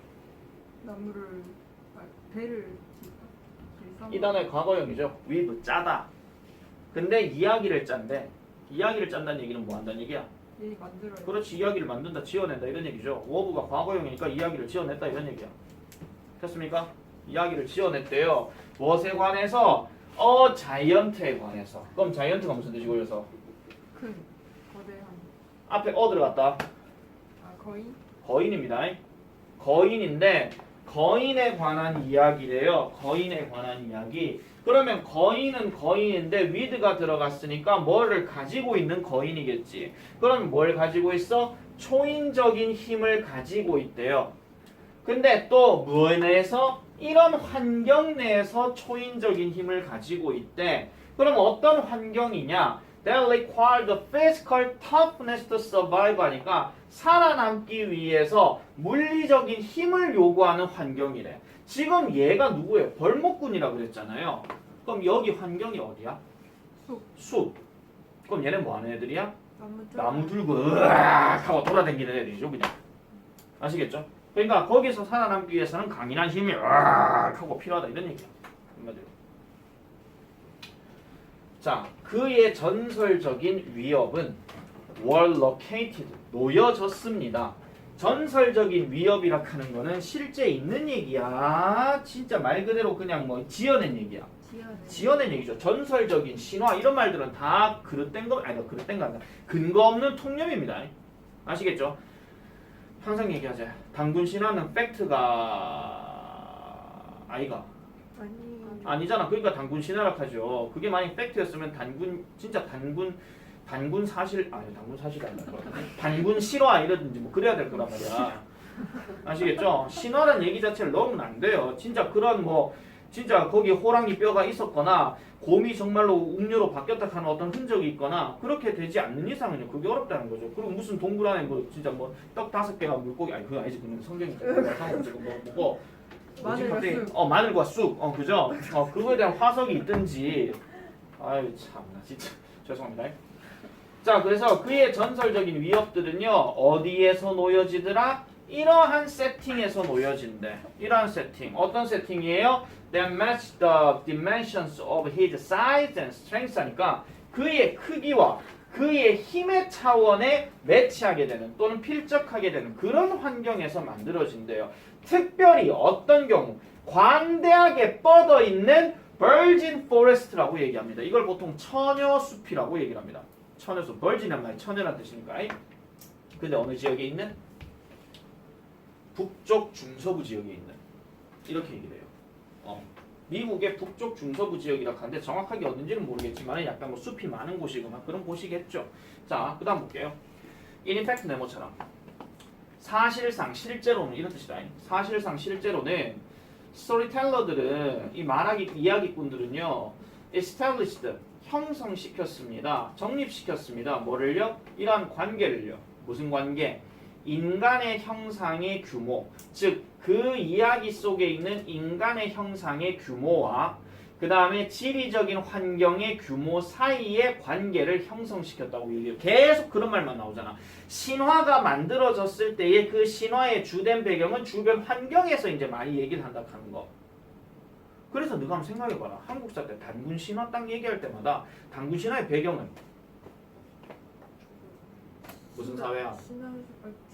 나무를 배를 이 단어의 과거형이죠. with 짜다. 근데 이야기를 짠대. 이야기를 짠다는 얘기는 뭐 한다는 얘기야? 얘 만들어요. 그렇지, 이야기를 만든다, 지어낸다 이런 얘기죠. 워브가 과거형이니까 이야기를 지어냈다 이런 얘기야. 됐습니까? 이야기를 지어냈대요. 무엇에 관해서? 자이언트에 관해서. 그럼 자이언트가 무슨 뜻이고 그래서? 큰 거대한. 앞에 들어갔다. 거인? 거인입니다. 거인인데 거인에 관한 이야기래요. 거인에 관한 이야기. 그러면 거인은 거인인데 with가 들어갔으니까 뭐를 가지고 있는 거인이겠지. 그럼 뭘 가지고 있어? 초인적인 힘을 가지고 있대요. 근데 또 무엇 내에서? 이런 환경 내에서 초인적인 힘을 가지고 있대. 그럼 어떤 환경이냐? That require the physical toughness to survive 하니까 살아남기 위해서 물리적인 힘을 요구하는 환경이래. 지금 얘가 누구예요? 벌목꾼이라고 그랬잖아요. 그럼 여기 환경이 어디야? 숲. 그럼 얘는 뭐 하는 애들이야? 나무 들고 으악 하고 돌아다니는 애들이죠 그냥. 아시겠죠? 그러니까 거기서 살아남기 위해서는 강인한 힘이 으악 하고 필요하다 이런 얘기야. 한마디로. 자, 그의 전설적인 위협은 were located, 놓여졌습니다. 전설적인 위협이라 하는 거는 실제 있는 얘기야. 진짜 말 그대로 그냥 뭐 지어낸 얘기야. 지어낸 얘기죠. 전설적인 신화 이런 말들은 다 그릇된 거 아니 그릇된 거 아니라 근거 없는 통념입니다. 아시겠죠? 항상 얘기하자. 단군 신화는 팩트가 아이가 아니잖아. 그러니까 단군 신화라 하죠. 그게 만약 팩트였으면 단군 진짜 단군 사실 아니 단군 사실 아니라 단군 실화 이러든지 뭐 그래야 될 거란 말이야. 아시겠죠? 신화란 얘기 자체를 넣으면 안 돼요. 진짜 그런 뭐 진짜 거기 호랑이 뼈가 있었거나 곰이 정말로 웅녀로 바뀌었다 하는 어떤 흔적이 있거나 그렇게 되지 않는 이상은요 그게 어렵다는 거죠. 그리고 무슨 동굴 안에 뭐 진짜 뭐 떡 5개가 물고기 아니 그거 아니지 그건 성경이죠. 뭐고 마늘과 쑥 그죠? 그거에 대한 화석이 있든지 아유 참나 진짜 죄송합니다. 자, 그래서 그의 전설적인 위협들은요 어디에서 놓여지더라? 이러한 세팅에서 놓여진대. 이러한 세팅. 어떤 세팅이에요? That match the dimensions of his size and strength 하니까 그의 크기와 그의 힘의 차원에 매치하게 되는 또는 필적하게 되는 그런 환경에서 만들어진대요. 특별히 어떤 경우 광대하게 뻗어 있는 virgin forest라고 얘기합니다. 이걸 보통 처녀숲이라고 얘기를 합니다. 처녀숲, virgin이란 말이 처녀란 뜻이니까. 근데 어느 지역에 있는? 북쪽 중서부 지역에 있는 이렇게 얘기를 해요. 미국의 북쪽 중서부 지역이라고 하는데 정확하게 어딘지는 모르겠지만 약간 뭐 숲이 많은 곳이거나 그런 곳이겠죠. 자, 그 다음 볼게요. In effect 네모처럼 사실상 실제로는 이런 뜻이다. 사실상 실제로는 스토리텔러들은 이 말하기 이야기꾼들은요 established 형성시켰습니다. 정립시켰습니다. 뭐를요? 이러한 관계를요. 무슨 관계? 인간의 형상의 규모, 즉 그 이야기 속에 있는 인간의 형상의 규모와 그 다음에 지리적인 환경의 규모 사이의 관계를 형성시켰다고 얘기해요. 계속 그런 말만 나오잖아. 신화가 만들어졌을 때의 그 신화의 주된 배경은 주변 환경에서 이제 많이 얘기를 한다 하는 거. 그래서 너가 한번 생각해봐라. 한국사 때 단군 신화 딱 얘기할 때마다 단군 신화의 배경은 무슨 사회야?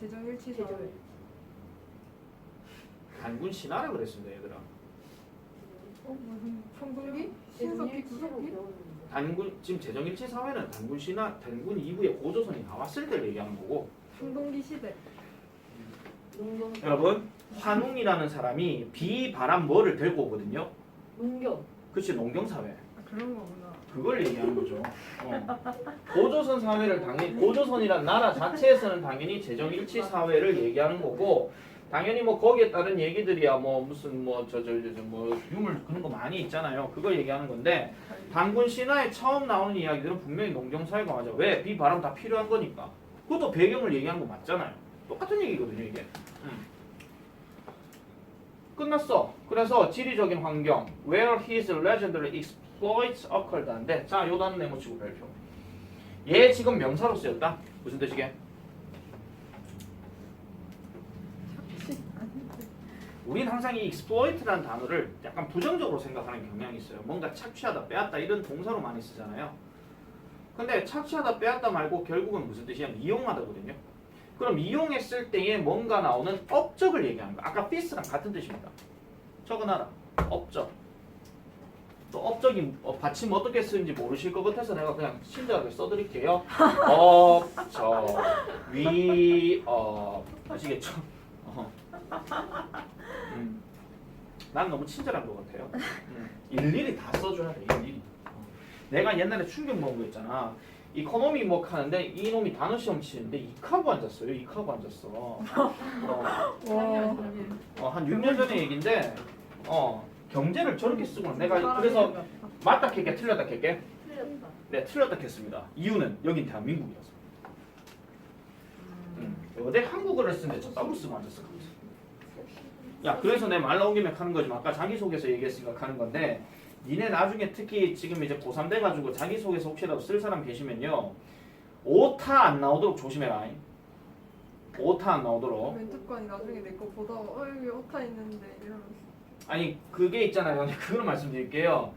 제정일치 사회. 단군 신화라 그랬습니다, 얘들아. 무슨 청동기? 신석기? 구석기? 단군 지금 제정일치 사회는 단군 신화, 단군 이후에 고조선이 나왔을 때를 얘기하는 거고. 청동기 시대. 여러분, 환웅이라는 사람이 비바람 뭐를 들고 오거든요. 농경. 그치, 농경 사회. 그런 거구나. 그걸 얘기하는 거죠. 고조선 사회를 당연히 고조선이란 나라 자체에서는 당연히 제정일치 사회를 얘기하는 거고. 당연히 뭐 거기에 따른 얘기들이야 뭐 무슨 뭐 유물 그런 거 많이 있잖아요. 그걸 얘기하는 건데 단군 신화에 처음 나오는 이야기들은 분명히 농경 사회가 맞아. 왜? 비바람 다 필요한 거니까. 그것도 배경을 얘기하는 거 맞잖아요. 똑같은 얘기거든요 이게. 끝났어. 그래서 지리적인 환경 where his legendary exploits occurred 한데 자 요 단어 네모치고 발표. 얘 지금 명사로 쓰였다. 무슨 뜻이게? 우린 항상 이 exploit라는 단어를 약간 부정적으로 생각하는 경향이 있어요. 뭔가 착취하다, 빼앗다 이런 동사로 많이 쓰잖아요. 근데 착취하다, 빼앗다 말고 결국은 무슨 뜻이냐면 이용하다거든요. 그럼 이용했을 때에 뭔가 나오는 업적을 얘기하는 거야. 아까 피스랑 같은 뜻입니다. 적어놔라. 업적. 또 업적이 받침 어떻게 쓰는지 모르실 것 같아서 내가 그냥 친절하게 써드릴게요. 업적, 위업. 아시겠죠? 난 너무 친절한 것 같아요. 일일이 다 써줘야 돼. 일일이. 내가 옛날에 충격 먹은 거 있잖아. 이코노미 뭐 하는데 이놈이 단어 시험 치는데 이카고 앉았어요. 이카고 앉았어. 한 6년 전의 얘긴데 경제를 저렇게 쓰고 내가 그래서 맞다 캤게 틀렸다 캤게? 틀렸다. 네, 틀렸다 캤습니다. 이유는 여긴 대한민국이라서. 어제 한국어를 쓰는데 저 더블 쓰고 앉았어. 야, 그래서 내 말 나온 김에 하는 거지만 아까 자기소개서 얘기했으니까 하는 건데 니네 나중에 특히 지금 이제 고3 돼가지고 자기소개서 혹시라도 쓸 사람 계시면요 오타 안 나오도록 조심해라. 오타 안 나오도록. 멘트관이 나중에 내 거 보다가 여기 오타 있는데 이러면서. 아니 그게 있잖아요. 그걸 말씀드릴게요.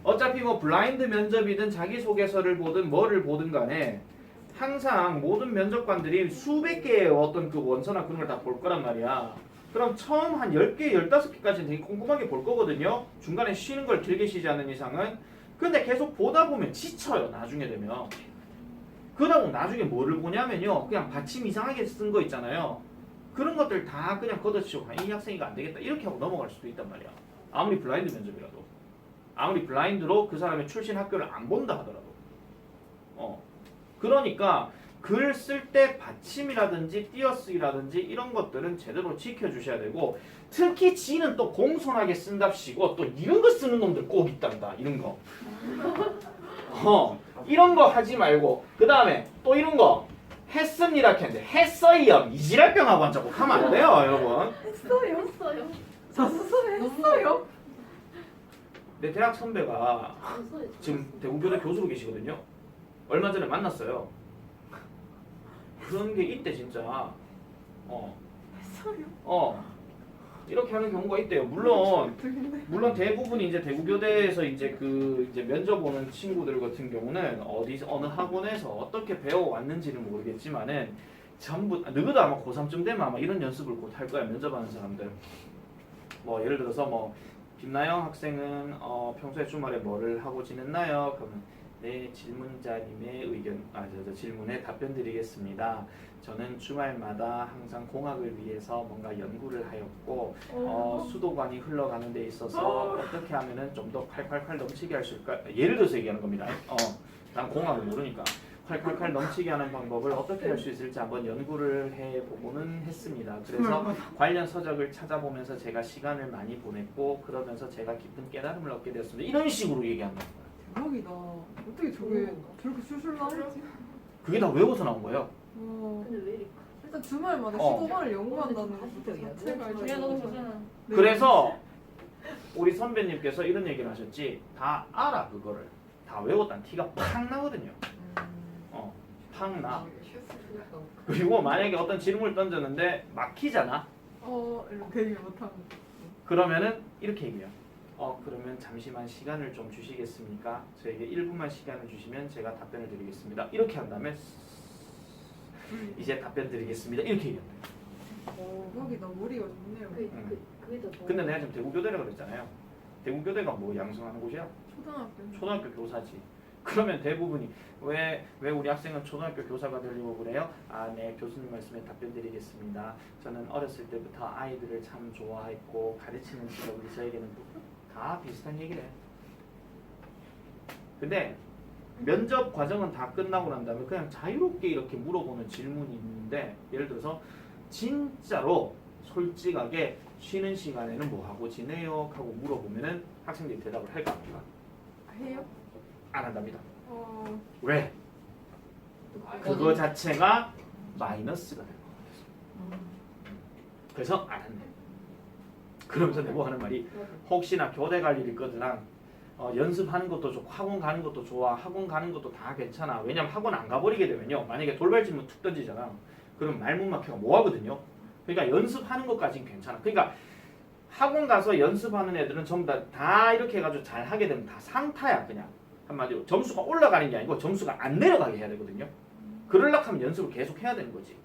어차피 뭐 블라인드 면접이든 자기소개서를 보든 뭐를 보든 간에 항상 모든 면접관들이 수백 개의 어떤 그 원서나 그런 걸 다 볼 거란 말이야. 그럼 처음 한 10개, 15개까지는 되게 꼼꼼하게 볼 거거든요. 중간에 쉬는 걸 길게 쉬지 않는 이상은. 근데 계속 보다 보면 지쳐요. 나중에 되면. 그러고 나중에 뭐를 보냐면요. 그냥 받침 이상하게 쓴 거 있잖아요. 그런 것들 다 그냥 걷어치우고 이 학생이가 안 되겠다. 이렇게 하고 넘어갈 수도 있단 말이야. 아무리 블라인드 면접이라도. 아무리 블라인드로 그 사람의 출신 학교를 안 본다 하더라도. 그러니까 글 쓸 때 받침이라든지 띄어쓰기라든지 이런 것들은 제대로 지켜주셔야 되고 특히 지는 또 공손하게 쓴답시고 또 이런 거 쓰는 놈들 꼭 있단다. 이런 거. 이런 거 하지 말고 그 다음에 또 이런 거 했습니다 했는데 했어요. 이지랄병하고 앉자고 하면 안 돼요 여러분. 했어요. 자수서 했어요? 내 대학 선배가 했어요. 지금 대구교대 교수로 계시거든요. 얼마 전에 만났어요. 그런 게 있대 진짜. 이렇게 하는 경우가 있대요. 물론 대부분이 이제 대구교대에서 이제 이제 면접 오는 친구들 같은 경우는 어느 학원에서 어떻게 배워왔는지는 모르겠지만은 전부 너희도 아마 고3쯤 되면 아마 이런 연습을 곧 할 거야. 면접하는 사람들. 뭐 예를 들어서 뭐 김나영 학생은 평소에 주말에 뭐를 하고 지냈나요? 그러면 네, 질문자님의 의견, 질문에 답변 드리겠습니다. 저는 주말마다 항상 공학을 위해서 뭔가 연구를 하였고 수도관이 흘러가는 데 있어서 어떻게 하면은 좀 더 콸콸콸 넘치게 할 수 있을까? 예를 들어서 얘기하는 겁니다. 난 공학을 모르니까 콸콸콸 넘치게 하는 방법을 어떻게 할 수 있을지 한번 연구를 해보고는 했습니다. 그래서 관련 서적을 찾아보면서 제가 시간을 많이 보냈고 그러면서 제가 깊은 깨달음을 얻게 되었습니다. 이런 식으로 얘기하는 거예요. 대박이다. 어떻게 저렇게 술술 나오지? 그게 다 외워서 나온 거예요. 근데 왜 이렇게 일단 주말마다 어. 수도관을 연구한다는 것부터 가슴적이야. 자체가 그래, 이제 너무 좋잖아. 그래서 우리 선배님께서 이런 얘기를 하셨지. 다 알아 그거를. 다 외웠다는 티가 팍 나거든요. 팍 나. 그리고 만약에 어떤 질문을 던졌는데 막히잖아. 이렇게 얘기 못하고. 그러면은 이렇게 얘기해요. 그러면 잠시만 시간을 좀 주시겠습니까? 저에게 1분만 시간을 주시면 제가 답변을 드리겠습니다. 이렇게 한 다음에 이제 답변 드리겠습니다. 이렇게 얘기합니다. 대박이다. 머리가 좋네요. 그게 더 좋아. 근데 내가 지금 대구교대라고 그랬잖아요. 대구교대가 뭐 양성하는 곳이야? 초등학교. 초등학교 교사지. 그러면 대부분이 왜 우리 학생은 초등학교 교사가 되려고 그래요? 네, 교수님 말씀에 답변 드리겠습니다. 저는 어렸을 때부터 아이들을 참 좋아했고 가르치는 직업이 저에게는 다 비슷한 얘기를 해요. 근데 면접 과정은 다 끝나고 난 다음에 그냥 자유롭게 이렇게 물어보는 질문이 있는데 예를 들어서 진짜로 솔직하게 쉬는 시간에는 뭐 하고 지내요? 하고 물어보면은 학생들이 대답을 할까 안 할까? 해요? 안 한답니다. 어. 왜? 그거 자체가 마이너스가 될 것 같아서. 그래서 안 한대. 그러면서 내고 하는 말이 혹시나 교대 갈 일이 있거든 연습하는 것도 좋고 학원 가는 것도 좋아. 학원 가는 것도 다 괜찮아. 왜냐면 학원 안 가버리게 되면요. 만약에 돌발 질문 툭 던지잖아. 그럼 말 못 막혀가 뭐 하거든요. 그러니까 연습하는 것까지는 괜찮아. 그러니까 학원 가서 연습하는 애들은 전부 다 이렇게 해가지고 잘 하게 되면 다 상타야 그냥. 한마디로 점수가 올라가는 게 아니고 점수가 안 내려가게 해야 되거든요. 그러려고 하면 연습을 계속 해야 되는 거지.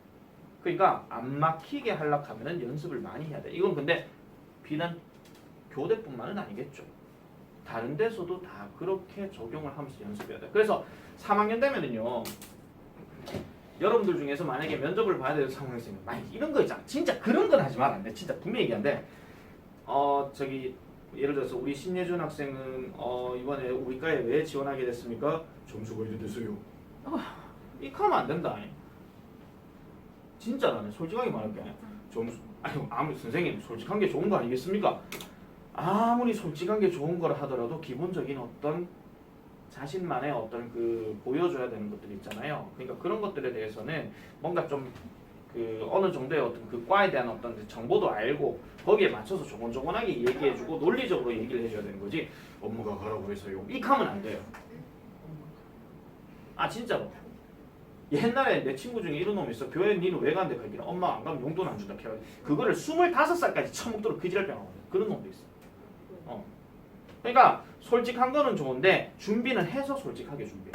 그러니까 안 막히게 하려고 하면 연습을 많이 해야 돼. 이건 근데 비단 교대뿐만은 아니겠죠. 다른 데서도 다 그렇게 적용을 하면서 연습해야 돼. 그래서 3학년 되면은요. 여러분들 중에서 만약에 면접을 봐야 되는 상황이 있으면 만약 이런 거 있잖아. 진짜 그런 건 하지 마라. 내 진짜 분명히 얘기한데 예를 들어서 우리 신예준 학생은 이번에 우리과에 왜 지원하게 됐습니까? 점수가 이래 됐어요. 이렇게 하면 안 된다. 진짜 나는 솔직하게 말할게. 아무리 선생님 솔직한 게 좋은 거 아니겠습니까? 아무리 솔직한 게 좋은 거라 하더라도 기본적인 어떤 자신만의 어떤 보여줘야 되는 것들이 있잖아요. 그러니까 그런 것들에 대해서는 뭔가 좀 어느 정도의 어떤 그 과에 대한 어떤 정보도 알고 거기에 맞춰서 조곤조곤하게 얘기해주고 논리적으로 얘기를 해줘야 되는 거지. 업무가 가라고 해서요. 이렇게 하면 안 돼요. 진짜로. 옛날에 내 친구 중에 이런 놈이 있어. 교회 니는 왜 간대? 그러니까 엄마 안 가면 용돈 안 준다. 그거를 25살까지 처먹도록 그지랄병하거든. 그런 놈도 있어. 그러니까 솔직한 거는 좋은데 준비는 해서 솔직하게 준비해.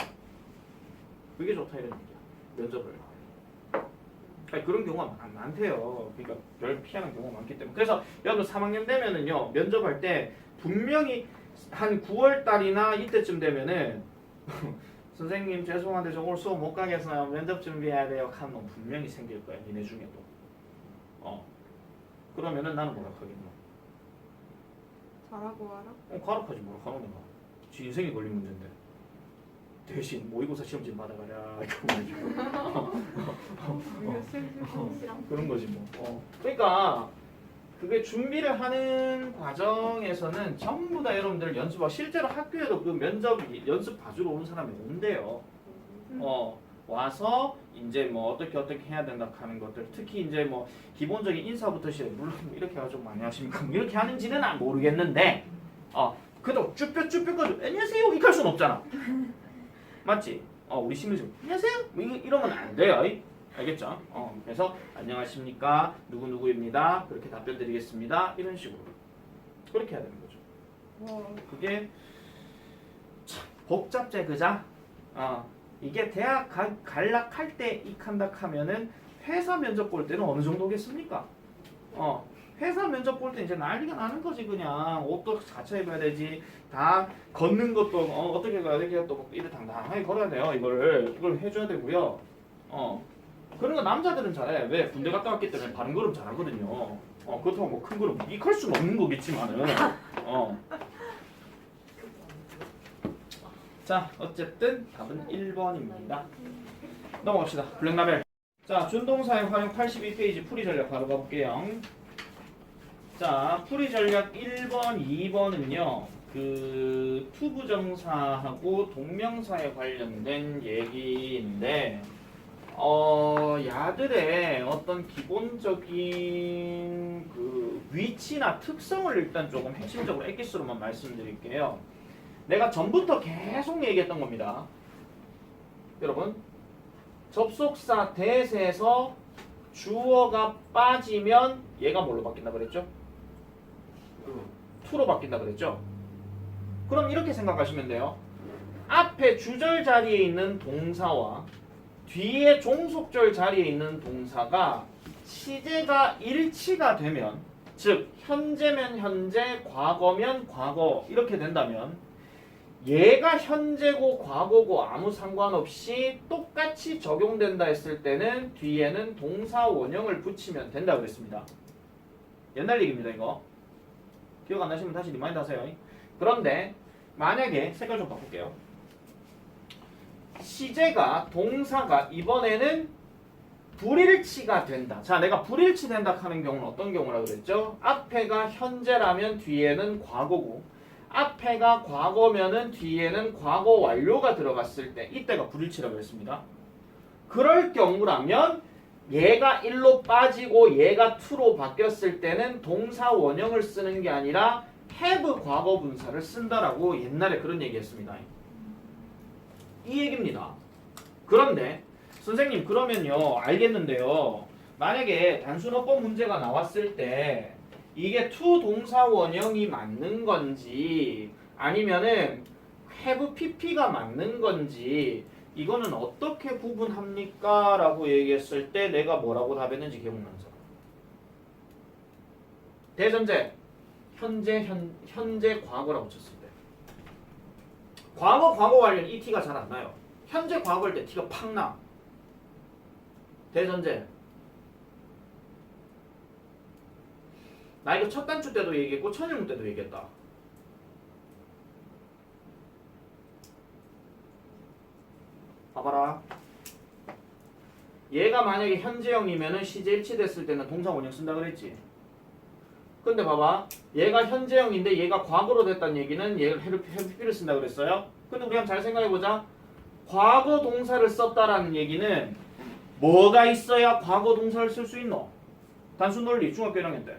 그게 좋다 이런 얘기야. 면접을. 그런 경우가 많대요. 그러니까 별 피하는 경우가 많기 때문에. 그래서 여러분 3학년 되면은요 면접할 때 분명히 한 9월 달이나 이때쯤 되면은 선생님 죄송한데 저 오늘 수업 못 가겠어요. 면접 준비해야 돼요. 하는 놈 분명히 생길 거야. 니네 중에도. 그러면은 나는 뭐라 하겠노? 잘하고 와라. 가락하지 뭐라 하노 내가. 지 인생이 걸린 문제인데. 대신 모의고사 시험 좀 받아가랴 그런 거지 뭐. 그러니까 그게 준비를 하는 과정에서는 전부 다 여러분들 연습하고 실제로 학교에도 그 면접 연습 봐주러 오는 사람이 온대요. 와서 이제 뭐 어떻게 해야 된다 하는 것들 특히 이제 뭐 기본적인 인사부터 시작 물론 이렇게 해가지고 많이 하십니까? 이렇게 하는지는 모르겠는데 그래도 쭈뼛쭈뼛 가지고 안녕하세요 이렇게 할 수는 없잖아. 맞지? 우리 신문 지금 안녕하세요? 뭐 이러면 안 돼요. 알겠죠? 그래서 안녕하십니까 누구누구입니다. 그렇게 답변 드리겠습니다. 이런 식으로 그렇게 해야 되는 거죠. 와. 그게 참 복잡제 그자? 이게 대학 갈락할 때 익한다 하면은 회사 면접 볼 때는 어느 정도겠습니까? 회사 면접 볼 때 이제 난리가 나는 거지 그냥. 옷도 갖춰 입어야 되지. 다 걷는 것도 어떻게 가야 돼? 또 이래 당당하게 걸어야 돼요. 이걸 해줘야 되고요. 그런 거 남자들은 잘해. 왜? 군대 갔다 왔기 때문에 바른 걸음 잘하거든요. 그렇다고 뭐 큰 걸음 이할 수는 없는 거겠지만은. 자, 어쨌든 답은 1번입니다. 넘어갑시다. 블랙라벨. 자, 준동사의 활용 82페이지 풀이 전략 바로 가볼게요. 자, 풀이 전략 1번, 2번은요. 그 투부정사하고 동명사에 관련된 얘기인데 야들의 어떤 기본적인 그 위치나 특성을 일단 조금 핵심적으로 엑기스로만 말씀드릴게요. 내가 전부터 계속 얘기했던 겁니다. 여러분, 접속사 that에서 주어가 빠지면 얘가 뭘로 바뀐다 그랬죠? to로 바뀐다 그랬죠? 그럼 이렇게 생각하시면 돼요. 앞에 주절 자리에 있는 동사와 뒤에 종속절 자리에 있는 동사가 시제가 일치가 되면, 즉 현재면 현재, 과거면 과거 이렇게 된다면 얘가 현재고 과거고 아무 상관없이 똑같이 적용된다 했을 때는 뒤에는 동사 원형을 붙이면 된다 그랬습니다. 옛날 얘기입니다. 이거 기억 안 나시면 다시 리마인드 하세요. 그런데 만약에 색깔 좀 바꿀게요. 시제가 동사가 이번에는 불일치가 된다. 자, 내가 불일치 된다 하는 경우는 어떤 경우라 그랬죠? 앞에가 현재라면 뒤에는 과거고, 앞에가 과거면은 뒤에는 과거 완료가 들어갔을 때 이때가 불일치라고 했습니다. 그럴 경우라면 얘가 1로 빠지고 얘가 2로 바뀌었을 때는 동사 원형을 쓰는 게 아니라 have 과거 분사를 쓴다라고 옛날에 그런 얘기했습니다. 이 얘기입니다. 그런데 선생님 그러면요 알겠는데요. 만약에 단순어법 문제가 나왔을 때 이게 to 동사 원형이 맞는 건지 아니면은 have pp가 맞는 건지 이거는 어떻게 구분합니까? 라고 얘기했을 때 내가 뭐라고 답했는지 기억나는 사람? 대전제 현재 과거라고 쳤을 때 과거 관련 이 티가 잘 안 나요. 현재 과거일 때 티가 팍 나. 대전제 나 이거 첫 단추 때도 얘기했고 천일문 때도 얘기했다. 봐봐라. 얘가 만약에 현재형이면은 시제 일치됐을 때는 동사 원형 쓴다 그랬지. 근데 봐봐. 얘가 현재형인데 얘가 과거로 됐다는 얘기는 얘가 해피를 쓴다 그랬어요. 근데 우리 한번 잘 생각해보자. 과거 동사를 썼다라는 얘기는 뭐가 있어야 과거 동사를 쓸 수 있노? 단순 논리 중학교 1학년 때.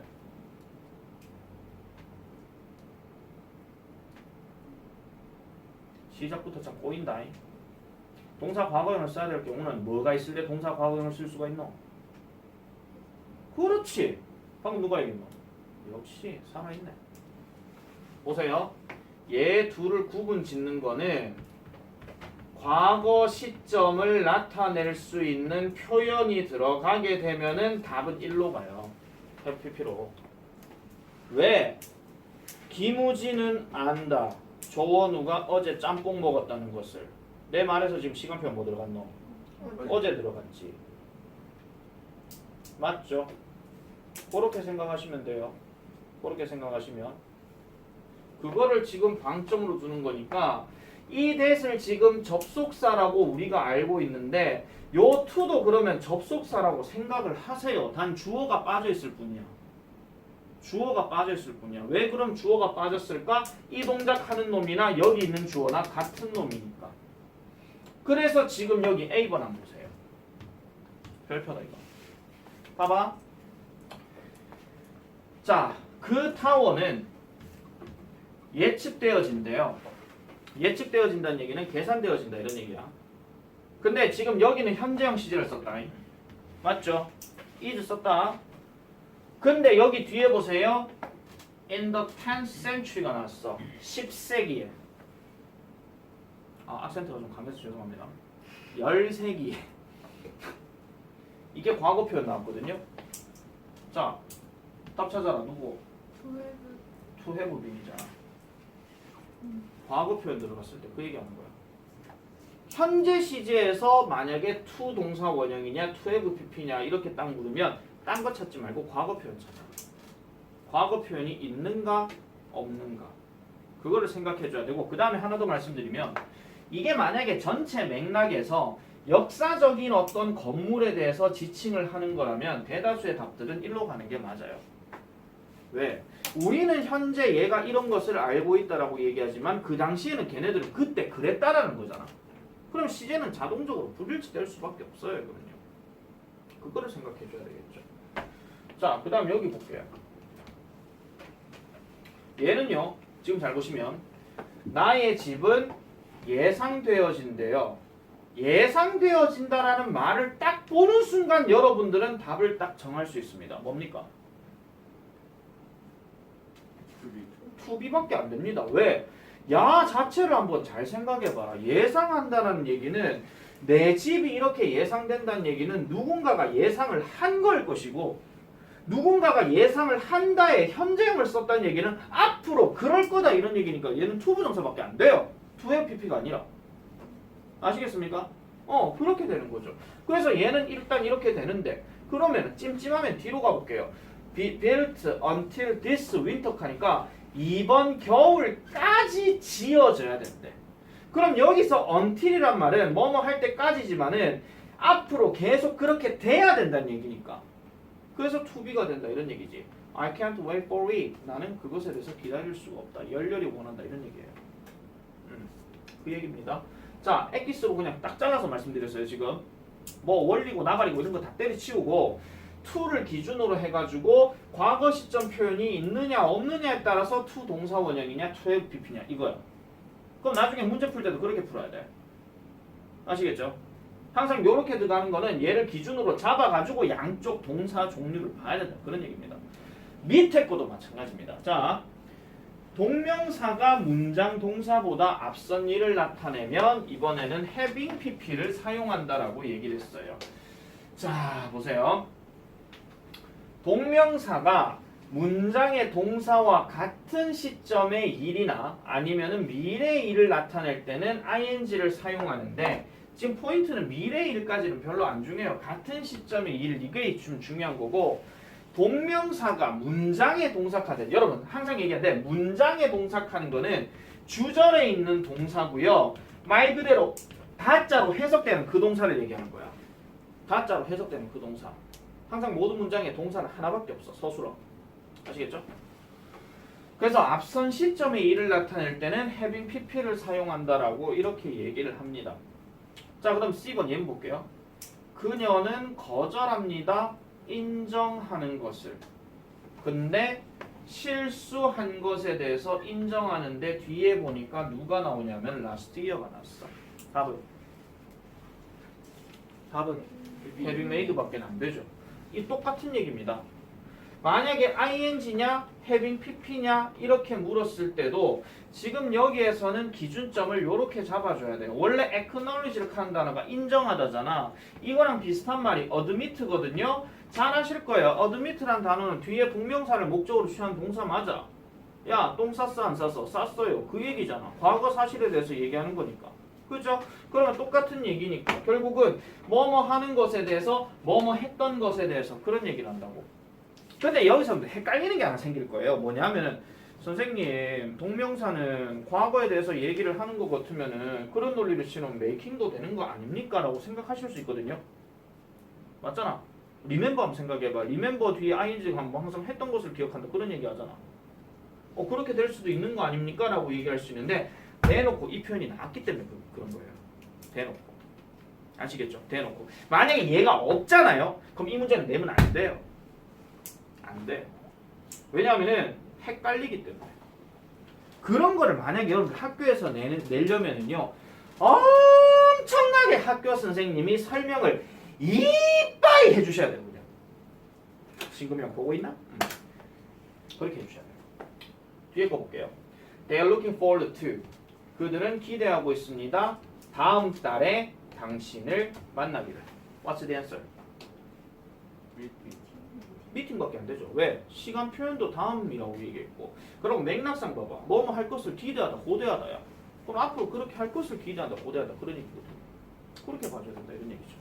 시작부터 참 꼬인다. 동사 과거형을 써야 될 경우는 뭐가 있을 때 동사 과거형을 쓸 수가 있노? 그렇지. 방금 누가 얘기했노? 역시 살아있네. 보세요. 얘 둘을 구분 짓는 거는 과거 시점을 나타낼 수 있는 표현이 들어가게 되면은 답은 1로 가요. PP로. 왜? 김우진은 안다. 조원우가 어제 짬뽕 먹었다는 것을. 내 말에서 지금 시간표 뭐 들어갔노? 어제 들어갔지. 맞죠? 그렇게 생각하시면 돼요. 그렇게 생각하시면 그거를 지금 방점으로 두는 거니까 이 that을 지금 접속사라고 우리가 알고 있는데 요 to도 그러면 접속사라고 생각을 하세요. 단 주어가 빠져있을 뿐이야. 주어가 빠져있을 뿐이야. 왜 그럼 주어가 빠졌을까? 이 동작하는 놈이나 여기 있는 주어나 같은 놈이니까. 그래서 지금 여기 A번 한번 보세요. 별표다 이거. 봐봐. 자, 그 타워는 예측되어진대요. 예측되어진다는 얘기는 계산되어진다 이런 얘기야. 근데 지금 여기는 현재형 시제를 썼다. 맞죠? is 썼다. 근데 여기 뒤에 보세요. in the 10th century가 나왔어. 10세기에. 아, 악센트가 좀 강해서 죄송합니다. 10세기에. 이게 과거 표현 나왔거든요. 자, 답 찾아라. 누구? to have been이잖아. 과거 표현 들어갔을 때 그 얘기하는 거야. 현재 시제에서 만약에 to 동사 원형이냐 to have pp냐 이렇게 딱 물으면 딴 거 찾지 말고 과거 표현 찾아. 과거 표현이 있는가 없는가 그거를 생각해 줘야 되고, 그 다음에 하나 더 말씀드리면, 이게 만약에 전체 맥락에서 역사적인 어떤 건물에 대해서 지칭을 하는 거라면 대다수의 답들은 일로 가는 게 맞아요. 왜? 우리는 현재 얘가 이런 것을 알고 있다라고 얘기하지만 그 당시에는 걔네들은 그때 그랬다라는 거잖아. 그럼 시제는 자동적으로 불일치될 수밖에 없어요. 그러면요. 그거를 생각해 줘야 되겠죠. 자, 그 다음 여기 볼게요. 얘는요, 지금 잘 보시면 나의 집은 예상되어진대요. 예상되어진다라는 말을 딱 보는 순간 여러분들은 답을 딱 정할 수 있습니다. 뭡니까? 투비밖에 안 됩니다. 왜? 야 자체를 한번 잘 생각해봐. 예상한다는 얘기는 내 집이 이렇게 예상된다는 얘기는 누군가가 예상을 한 걸 것이고, 누군가가 예상을 한다에 현재형을 썼다는 얘기는 앞으로 그럴 거다 이런 얘기니까 얘는 투부정사밖에 안 돼요. 투have pp가 아니라. 아시겠습니까? 그렇게 되는 거죠. 그래서 얘는 일단 이렇게 되는데, 그러면 찜찜하면 뒤로 가볼게요. built until this winter 하니까 이번 겨울까지 지어져야 된대. 그럼 여기서 until이란 말은 뭐뭐 할 때까지지만은 앞으로 계속 그렇게 돼야 된다는 얘기니까. 그래서 to be가 된다 이런 얘기지. I can't wait for it. 나는 그것에 대해서 기다릴 수가 없다. 열렬히 원한다 이런 얘기예요. 그 얘기입니다. 자, 엑기스로 그냥 딱 잘라서 말씀드렸어요. 지금 뭐 원리고 나발이고 이런 거 다 때려치우고 to를 기준으로 해가지고 과거 시점 표현이 있느냐 없느냐에 따라서 to 동사 원형이냐 to have pp냐 이거야. 그럼 나중에 문제 풀 때도 그렇게 풀어야 돼. 아시겠죠? 항상 요렇게 들어가는 거는 얘를 기준으로 잡아가지고 양쪽 동사 종류를 봐야 된다 그런 얘기입니다. 밑에 것도 마찬가지입니다. 자, 동명사가 문장 동사보다 앞선 일을 나타내면 이번에는 having pp를 사용한다라고 얘기를 했어요. 자, 보세요. 동명사가 문장의 동사와 같은 시점의 일이나 아니면은 미래의 일을 나타낼 때는 ing를 사용하는데, 지금 포인트는 미래의 일까지는 별로 안 중요해요. 같은 시점의 일, 이게 좀 중요한 거고, 동명사가 문장에 동사하는, 여러분 항상 얘기하는데 문장에 동사하는 거는 주절에 있는 동사고요. 말 그대로 다자로 해석되는 그 동사를 얘기하는 거야. 다자로 해석되는 그 동사. 항상 모든 문장에 동사는 하나밖에 없어. 서술어. 아시겠죠? 그래서 앞선 시점의 일을 나타낼 때는 having pp를 사용한다라고 이렇게 얘기를 합니다. 자, 그럼 C번 예문 볼게요. 그녀는 거절합니다. 인정하는 것을. 근데 실수한 것에 대해서 인정하는데 뒤에 보니까 누가 나오냐면 last year가 나왔어. 답은 have made 밖에 안 되죠. 이 똑같은 얘기입니다. 만약에 ing냐 having pp냐 이렇게 물었을 때도 지금 여기에서는 기준점을 이렇게 잡아줘야 돼요. 원래 acknowledge를 하는 단어가 인정하다잖아. 이거랑 비슷한 말이 admit거든요. 잘 아실 거예요. admit란 단어는 뒤에 동명사를 목적으로 취한 동사 맞아. 야, 똥 쌌어 안 쌌어? 쌌어요. 그 얘기잖아. 과거 사실에 대해서 얘기하는 거니까. 그죠? 그러면 똑같은 얘기니까 결국은 뭐뭐 하는 것에 대해서 뭐뭐 했던 것에 대해서 그런 얘기를 한다고. 근데 여기서 헷갈리는 게 하나 생길 거예요. 뭐냐면은 선생님 동명사는 과거에 대해서 얘기를 하는 것 같으면은 그런 논리를 치면 메이킹도 되는 거 아닙니까? 라고 생각하실 수 있거든요. 맞잖아. 리멤버 한번 생각해봐. 리멤버 뒤에 ing가 뭐 항상 했던 것을 기억한다 그런 얘기 하잖아. 그렇게 될 수도 있는 거 아닙니까? 라고 얘기할 수 있는데 대놓고 이 표현이 나왔기 때문에 그런 거예요. 대놓고. 아시겠죠? 대놓고. 만약에 얘가 없잖아요. 그럼 이 문제는 내면 안 돼요. 안 돼. 왜냐하면은 헷갈리기 때문에. 그런 거를 만약에 여러분 학교에서 내려면은요 엄청나게 학교 선생님이 설명을 이빨 by 해주셔야 되거든요. 친구명 보고 있나? 그렇게 해주셔야 돼요. 뒤에 거 볼게요. They are looking forward to. 그들은 기대하고 있습니다. 다음 달에 당신을 만나기를. What's the answer? 미팅밖에 안 되죠. 왜? 시간 표현도 다음이라고 얘기했고. 그럼 맥락상 봐봐. 뭐뭐 할 것을 기대하다, 고대하다야. 그럼 앞으로 그렇게 할 것을 기대한다, 고대하다 그런 얘기거든요. 그렇게 봐줘야 된다 이런 얘기죠.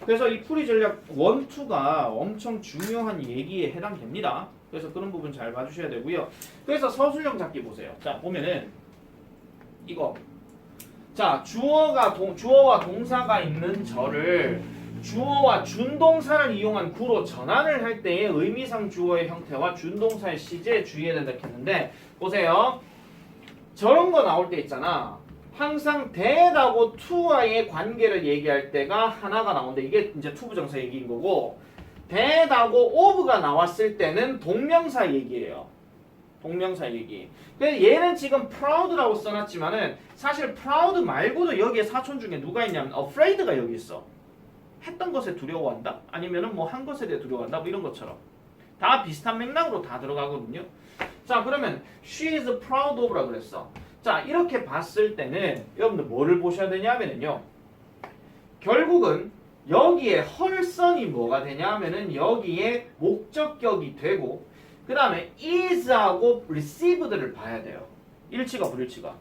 그래서 이 풀이 전략 1, 2가 엄청 중요한 얘기에 해당됩니다. 그래서 그런 부분 잘 봐주셔야 되고요. 그래서 서술형 잡기 보세요. 자 보면은 이거. 자 주어와 동사가 있는 절을 주어와 준동사를 이용한 구로 전환을 할 때의 의미상 주어의 형태와 준동사의 시제에 주의해야 된다 했는데 보세요. 저런 거 나올 때 있잖아. 항상 that하고 to와의 관계를 얘기할 때가 하나가 나오는데 이게 이제 투부정사 얘기인 거고 that하고 of가 나왔을 때는 동명사 얘기예요. 동명사 얘기. 그래서 얘는 지금 proud라고 써놨지만은 사실 proud 말고도 여기에 사촌 중에 누가 있냐면 afraid가 여기 있어. 했던 것에 두려워한다? 아니면은 뭐 한 것에 대해 두려워한다? 뭐 이런 것처럼 다 비슷한 맥락으로 다 들어가거든요. 자 그러면 she is proud of라 그랬어. 자 이렇게 봤을 때는 여러분들 뭐를 보셔야 되냐면은요. 결국은 여기에 헐선이 뭐가 되냐면은 여기에 목적격이 되고 그 다음에 is하고 received를 봐야 돼요. 일치가 불일치가?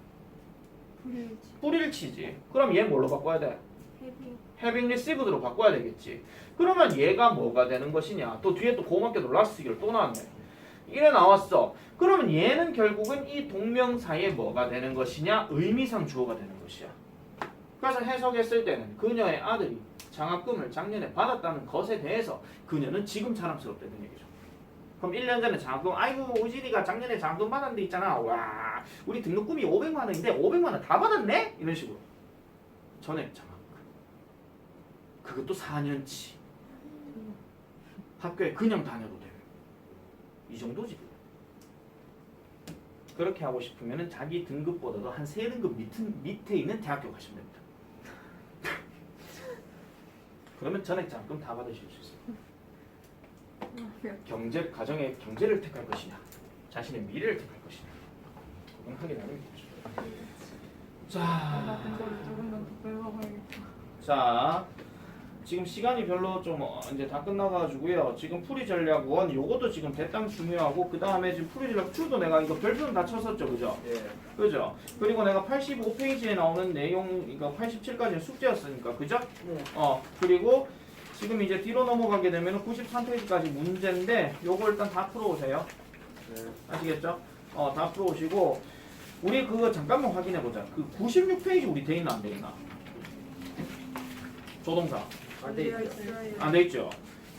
불일치. 불일치지. 그럼 얘 뭘로 바꿔야 돼? 헤비. having received로 바꿔야 되겠지. 그러면 얘가 뭐가 되는 것이냐? 또 뒤에 또 고맙게도 last기를 또 나왔네. 이래 나왔어. 그러면 얘는 결국은 이 동명사에 뭐가 되는 것이냐? 의미상 주어가 되는 것이야. 그래서 해석했을 때는 그녀의 아들이 장학금을 작년에 받았다는 것에 대해서 그녀는 지금 자랑스럽다는 얘기죠. 그럼 1년 전에 장학금, 아이고 우진이가 작년에 장학금 받았는데 있잖아. 와, 우리 등록금이 500만 원인데 500만 원 다 받았네? 이런 식으로. 전액 장학금. 그것도 4년치. 학교에 그냥 다녀도 돼. 이 정도지. 그렇게 하고 싶으면 자기 등급보다도 한 3등급 밑에 있는 대학교 가시면 됩니다. 그러면 전액 장학금 다 받으실 수 있어요. 경제, 가정의 경제를 택할 것이냐 자신의 미래를 택할 것이냐 그건 확인하는 거죠. 나 그거를 조금만 더 배워가야겠다. 자 지금 시간이 별로 좀 이제 다 끝나가지고요. 지금 풀이 전략 1 요것도 지금 대땅 중요하고 그 다음에 지금 풀이 전략 2도 내가 이거 별표는 다 쳤었죠, 그죠? 예. 그죠? 그리고 내가 85페이지에 나오는 내용 이거 87까지는 숙제였으니까, 그죠? 네. 그리고 지금 이제 뒤로 넘어가게 되면 93페이지까지 문제인데 요거 일단 다 풀어오세요. 네. 아시겠죠? 다 풀어오시고 우리 그거 잠깐만 확인해 보자. 그 96페이지 우리 돼 있나 안 돼 있나? 조동사. 안 돼 있어요. 안 돼 있죠.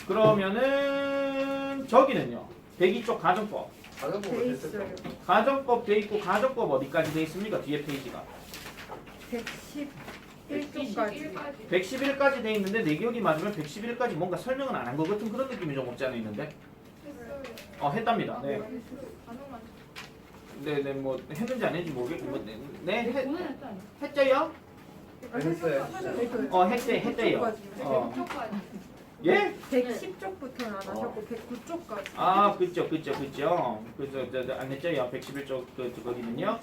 그러면은 저기는요. 102쪽 가정법. 가정법을 돼 했었죠. 있어요. 가정법 돼 있고 가정법 어디까지 돼 있습니까? 뒤에 페이지가 111쪽까지. 111까지 돼 있는데 내 기억이 맞으면 111까지 뭔가 설명은 안 한 것 같은 그런 느낌이 좀 없지 않아 있는데. 했답니다. 네. 네, 뭐 했는지 안 했는지 모르겠고 했죠요? 했어요. 했대요. 예? 110쪽부터는 안 하셨고 109쪽까지. 아, 그죠. 그래서 안 했죠요. 111쪽 그거거든요.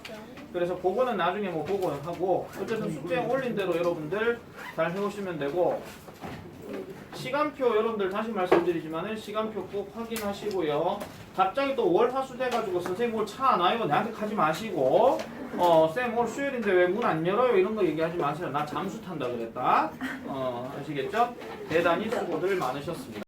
그래서 그거는 나중에 뭐 보고 하고 어쨌든 숙제에 올린 대로 여러분들 잘 해오시면 되고 시간표 여러분들 다시 말씀드리지만은 시간표 꼭 확인하시고요. 갑자기 또 월 화수 돼가지고 선생님 오늘 차 안 와요 나한테 가지 마시고 쌤 오늘 수요일인데 왜 문 안 열어요 이런 거 얘기하지 마세요. 나 잠수 탄다 그랬다. 아시겠죠? 대단히 수고들 많으셨습니다.